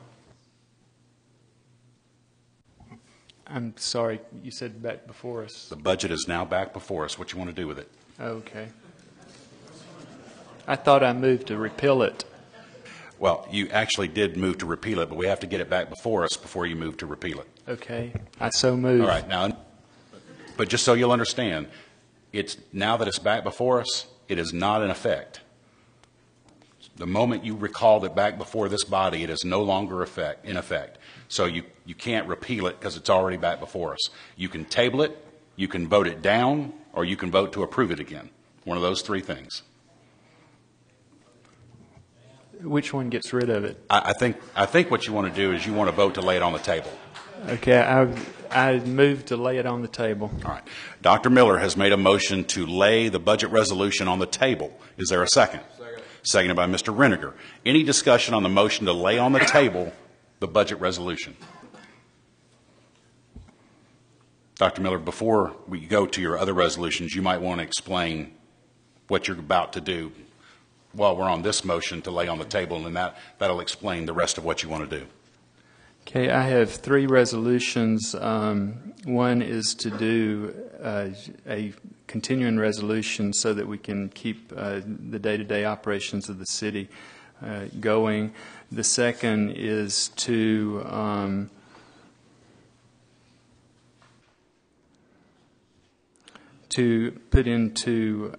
I'm sorry, you said back before us. The budget is now back before us. What you want to do with it? Okay. I thought I moved to repeal it. Well, you actually did move to repeal it, but we have to get it back before us before you move to repeal it. Okay, I so move. All right, now, but just so you'll understand, it's, now that it's back before us, it is not in effect. The moment you recalled it back before this body, it is no longer in effect. So you can't repeal it because it's already back before us. You can table it, you can vote it down, or you can vote to approve it again. One of those three things. Which one gets rid of it? I think what you want to do is you want to vote to lay it on the table. Okay, I move to lay it on the table. All right. Dr. Miller has made a motion to lay the budget resolution on the table. Is there a second? Second. Seconded by Mr. Reniger. Any discussion on the motion to lay on the table the budget resolution? Dr. Miller, before we go to your other resolutions, you might want to explain what you're about to do while we're on this motion to lay on the table, and that'll explain the rest of what you want to do. Okay, I have three resolutions. One is to do a continuing resolution so that we can keep the day-to-day operations of the city going. The second is to put into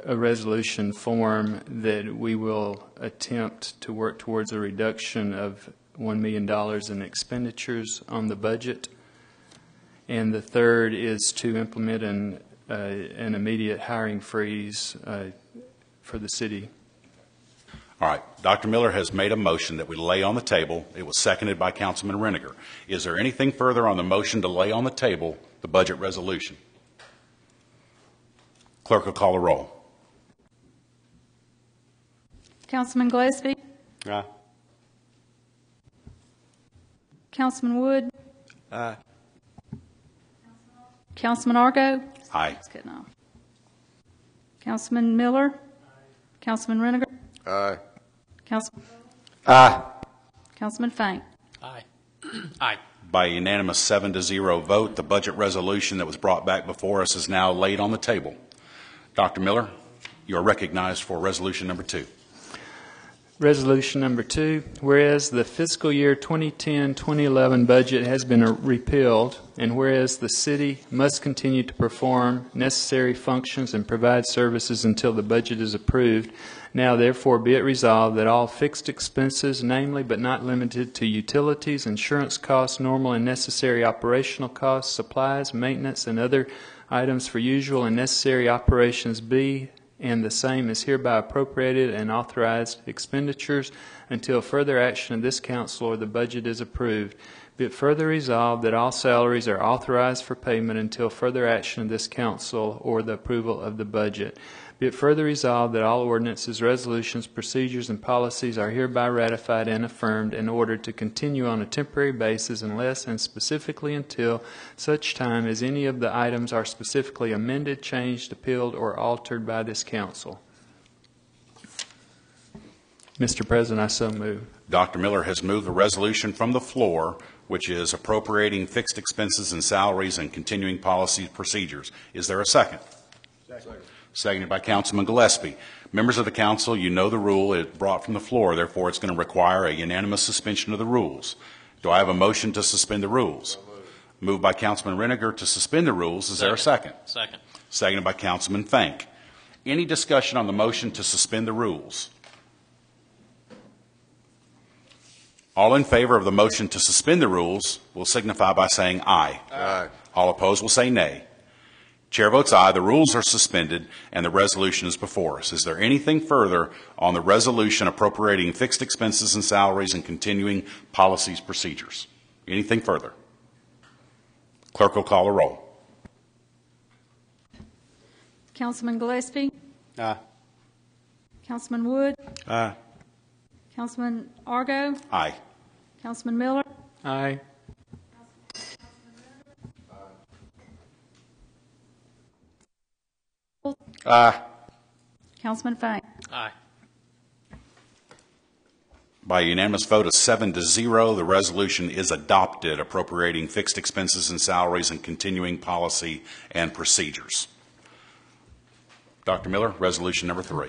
a resolution form that we will attempt to work towards a reduction of $1 million in expenditures on the budget. And the third is to implement an immediate hiring freeze for the city. All right. Dr. Miller has made a motion that we lay on the table. It was seconded by Councilman Reniger. Is there anything further on the motion to lay on the table the budget resolution? Clerk will call the roll. Councilman Gillespie? Aye. Councilman Wood? Aye. Councilman Argo? Aye. It's getting off. Councilman Miller? Councilman Reniger? Aye. Councilman? Aye. Councilman Fank? Aye. Aye. By a unanimous 7-0 vote, the budget resolution that was brought back before us is now laid on the table. Dr. Miller, you are recognized for resolution number 2. Resolution number 2, whereas the fiscal year 2010-2011 budget has been repealed, and whereas the city must continue to perform necessary functions and provide services until the budget is approved, now therefore be it resolved that all fixed expenses, namely but not limited to utilities, insurance costs, normal and necessary operational costs, supplies, maintenance, and other items for usual and necessary operations be and the same is hereby appropriated and authorized expenditures until further action of this council or the budget is approved. Be it further resolved that all salaries are authorized for payment until further action of this council or the approval of the budget. Be it further resolved that all ordinances, resolutions, procedures, and policies are hereby ratified and affirmed and ordered to continue on a temporary basis unless and specifically until such time as any of the items are specifically amended, changed, appealed, or altered by this council. Mr. President, I so move. Dr. Miller has moved a resolution from the floor, which is appropriating fixed expenses and salaries and continuing policy procedures. Is there a second? Second. Seconded by Councilman Gillespie. Members of the council, you know the rule. It's brought from the floor. Therefore, it's going to require a unanimous suspension of the rules. Do I have a motion to suspend the rules? Moved by Councilman Reniger to suspend the rules. Is there a second? Second. Seconded by Councilman Fank. Any discussion on the motion to suspend the rules? All in favor of the motion to suspend the rules will signify by saying aye. Aye. All opposed will say nay. Chair votes aye. The rules are suspended and the resolution is before us. Is there anything further on the resolution appropriating fixed expenses and salaries and continuing policies procedures? Anything further? Clerk will call a roll. Councilman Gillespie? Aye. Councilman Wood? Aye. Councilman Argo? Aye. Councilman Miller? Aye. Aye. Councilman Fank? Aye. By a unanimous vote of 7-0, the resolution is adopted, appropriating fixed expenses and salaries and continuing policy and procedures. Dr. Miller, resolution number 3.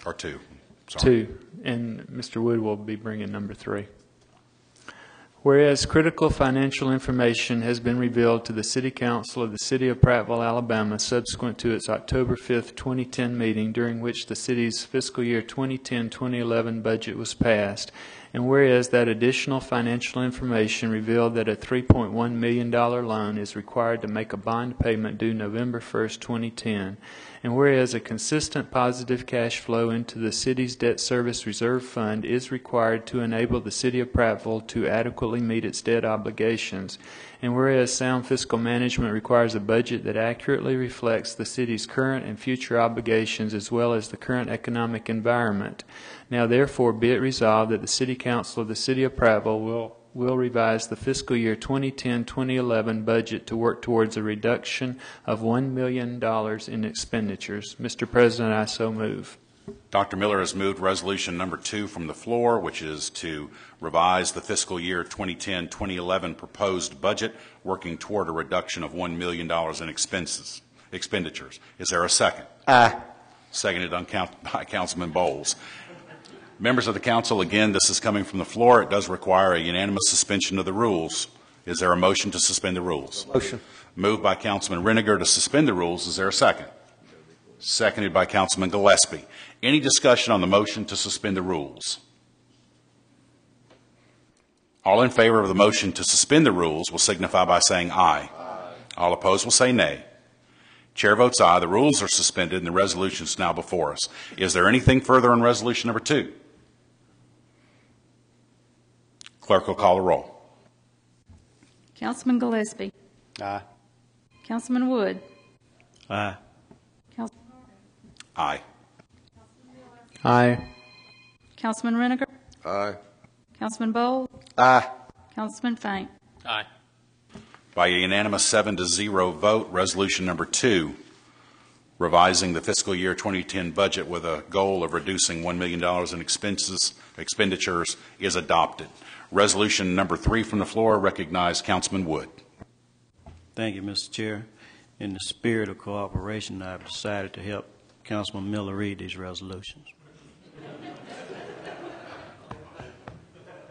Or 2. Sorry. 2, and Mr. Wood will be bringing number 3. Whereas critical financial information has been revealed to the City Council of the City of Prattville, Alabama, subsequent to its October 5th, 2010 meeting, during which the city's fiscal year 2010-2011 budget was passed, and whereas that additional financial information revealed that a $3.1 million loan is required to make a bond payment due November 1st, 2010, and whereas a consistent positive cash flow into the city's debt service reserve fund is required to enable the City of Prattville to adequately meet its debt obligations, and whereas sound fiscal management requires a budget that accurately reflects the city's current and future obligations as well as the current economic environment. Now therefore be it resolved that the City Council of the City of Prattville will revise the fiscal year 2010-2011 budget to work towards a reduction of $1 million in expenditures. Mr. President, I so move. Dr. Miller has moved resolution number 2 from the floor, which is to revise the fiscal year 2010-2011 proposed budget, working toward a reduction of $1 million in expenditures. Is there a second? Aye. Seconded by Councilman Bowles. Members of the council, again, this is coming from the floor. It does require a unanimous suspension of the rules. Is there a motion to suspend the rules? Motion. Moved by Councilman Reniger to suspend the rules. Is there a second? Seconded by Councilman Gillespie. Any discussion on the motion to suspend the rules? All in favor of the motion to suspend the rules will signify by saying aye. Aye. All opposed will say nay. Chair votes aye. The rules are suspended and the resolution is now before us. Is there anything further on resolution number 2? Clerk will call the roll. Councilman Gillespie. Aye. Councilman Wood. Aye. Councilman Aye. Aye. Councilman Reniger. Aye. Councilman Bowles. Aye. Councilman Faint. Aye. By a unanimous 7-0 vote, resolution number 2, revising the fiscal year 2010 budget with a goal of reducing $1 million in expenditures, is adopted. Resolution number 3 from the floor, recognize Councilman Wood. Thank you, Mr. Chair. In the spirit of cooperation, I've decided to help Councilman Miller read these resolutions.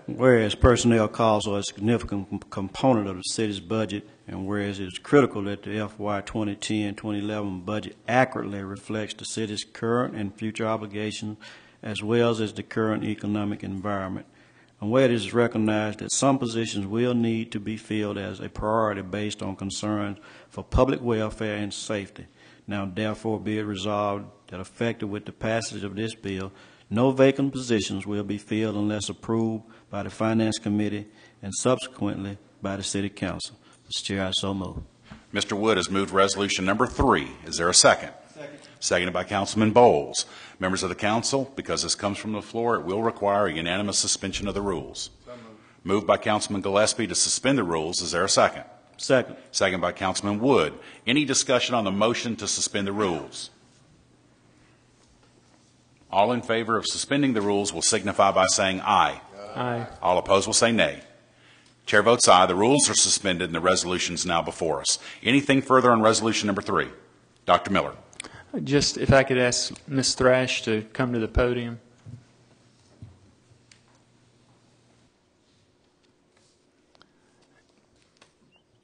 Whereas personnel costs are a significant component of the city's budget, and whereas it is critical that the FY 2010-2011 budget accurately reflects the city's current and future obligations as well as the current economic environment, and where it is recognized that some positions will need to be filled as a priority based on concerns for public welfare and safety. Now therefore be it resolved that effective with the passage of this bill, no vacant positions will be filled unless approved by the Finance Committee and subsequently by the City Council. Mr. Chair, I so move. Mr. Wood has moved resolution number 3. Is there a second? Second. Seconded by Councilman Bowles. Members of the council, because this comes from the floor, it will require a unanimous suspension of the rules. So moved by Councilman Gillespie to suspend the rules. Is there a second? Second. Second by Councilman Wood. Any discussion on the motion to suspend the rules? All in favor of suspending the rules will signify by saying aye. Aye. All opposed will say nay. Chair votes aye. The rules are suspended and the resolution is now before us. Anything further on resolution number 3? Dr. Miller. Just if I could ask Ms. Thrash to come to the podium.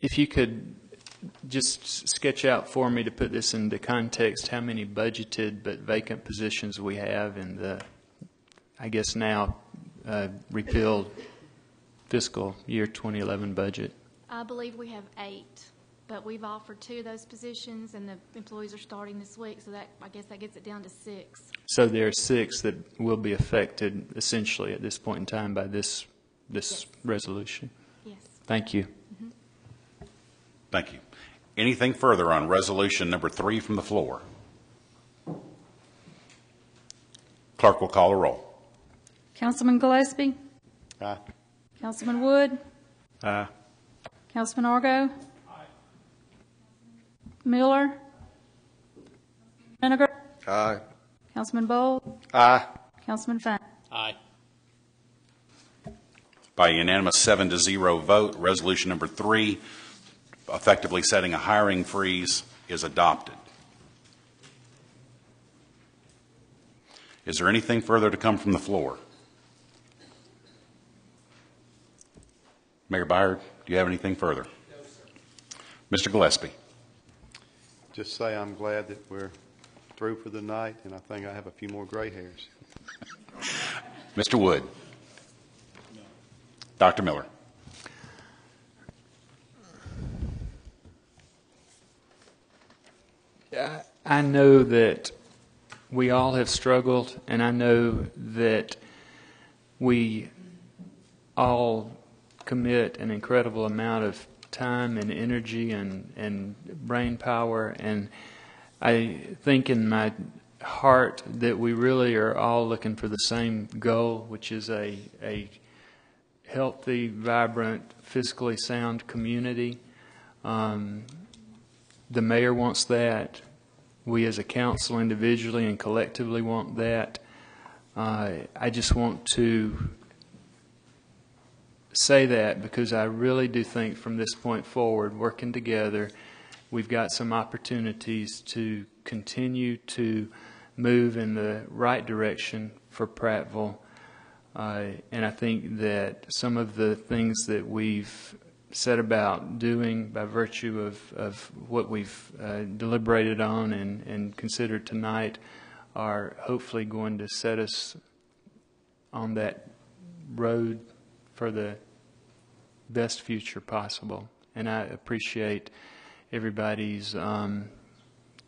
If you could just sketch out for me, to put this into context, how many budgeted but vacant positions we have in the, I guess now, repealed fiscal year 2011 budget. I believe we have 8, but we've offered 2 of those positions, and the employees are starting this week, so that I guess that gets it down to 6. So there are 6 that will be affected essentially at this point in time by this Yes. resolution. Yes. Thank you. Mm-hmm. Thank you. Anything further on resolution number 3 from the floor? Clerk will call a roll. Councilman Gillespie. Aye. Councilman Wood. Aye. Councilman Argo. Miller. Reniger. Aye. Councilman Bowles. Aye. Councilman Faint. Aye. By a unanimous 7-0 vote, resolution number 3, effectively setting a hiring freeze, is adopted. Is there anything further to come from the floor? Mayor Byard, do you have anything further? No, sir. Mr. Gillespie. Just say I'm glad that we're through for the night, and I think I have a few more gray hairs. Mr. Wood. No. Dr. Miller. I know that we all have struggled, and I know that we all commit an incredible amount of time and energy and brain power, and I think in my heart that we really are all looking for the same goal, which is a healthy, vibrant, fiscally sound community. The mayor wants that. We as a council individually and collectively want that. I just want to say that because I really do think from this point forward, working together, we've got some opportunities to continue to move in the right direction for Prattville. And I think that some of the things that we've set about doing by virtue of what we've deliberated on and considered tonight are hopefully going to set us on that road for the best future possible. And I appreciate everybody's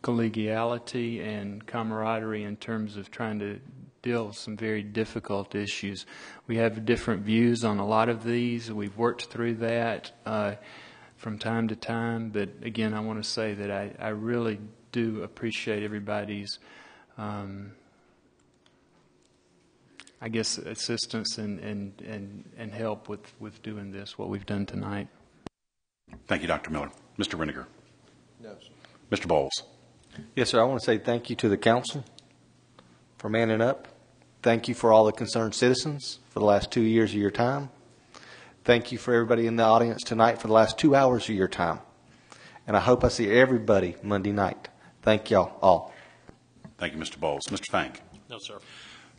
collegiality and camaraderie in terms of trying to deal with some very difficult issues. We have different views on a lot of these. We've worked through that from time to time. But again, I want to say that I really do appreciate everybody's I guess assistance and help with doing this, what we've done tonight. Thank you, Dr. Miller. Mr. Reniger. No, sir. Mr. Bowles. Yes, sir. I want to say thank you to the council for manning up. Thank you for all the concerned citizens for the last 2 years of your time. Thank you for everybody in the audience tonight for the last 2 hours of your time. And I hope I see everybody Monday night. Thank y'all all. Thank you, Mr. Bowles. Mr. Fank. No, sir.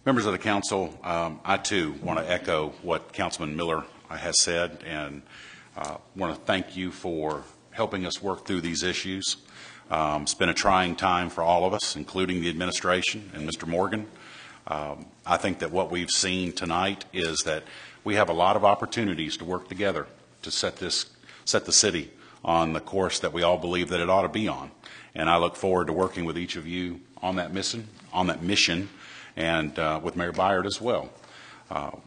Members of the council, I too want to echo what Councilman Miller has said, and want to thank you for helping us work through these issues. It's been a trying time for all of us, including the administration and Mr. Morgan. I think that what we've seen tonight is that we have a lot of opportunities to work together to set the city on the course that we all believe that it ought to be on. And I look forward to working with each of you on that mission, and with Mayor Byard as well.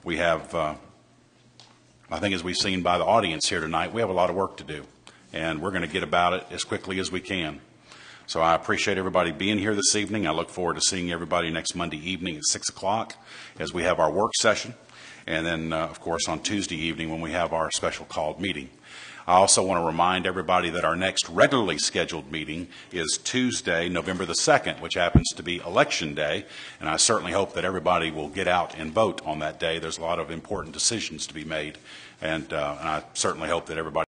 We have, I think as we've seen by the audience here tonight, we have a lot of work to do, and we're going to get about it as quickly as we can. So I appreciate everybody being here this evening. I look forward to seeing everybody next Monday evening at 6 o'clock as we have our work session, and then, of course, on Tuesday evening when we have our special called meeting. I also want to remind everybody that our next regularly scheduled meeting is Tuesday, November the 2nd, which happens to be Election Day, and I certainly hope that everybody will get out and vote on that day. There's a lot of important decisions to be made, and I certainly hope that everybody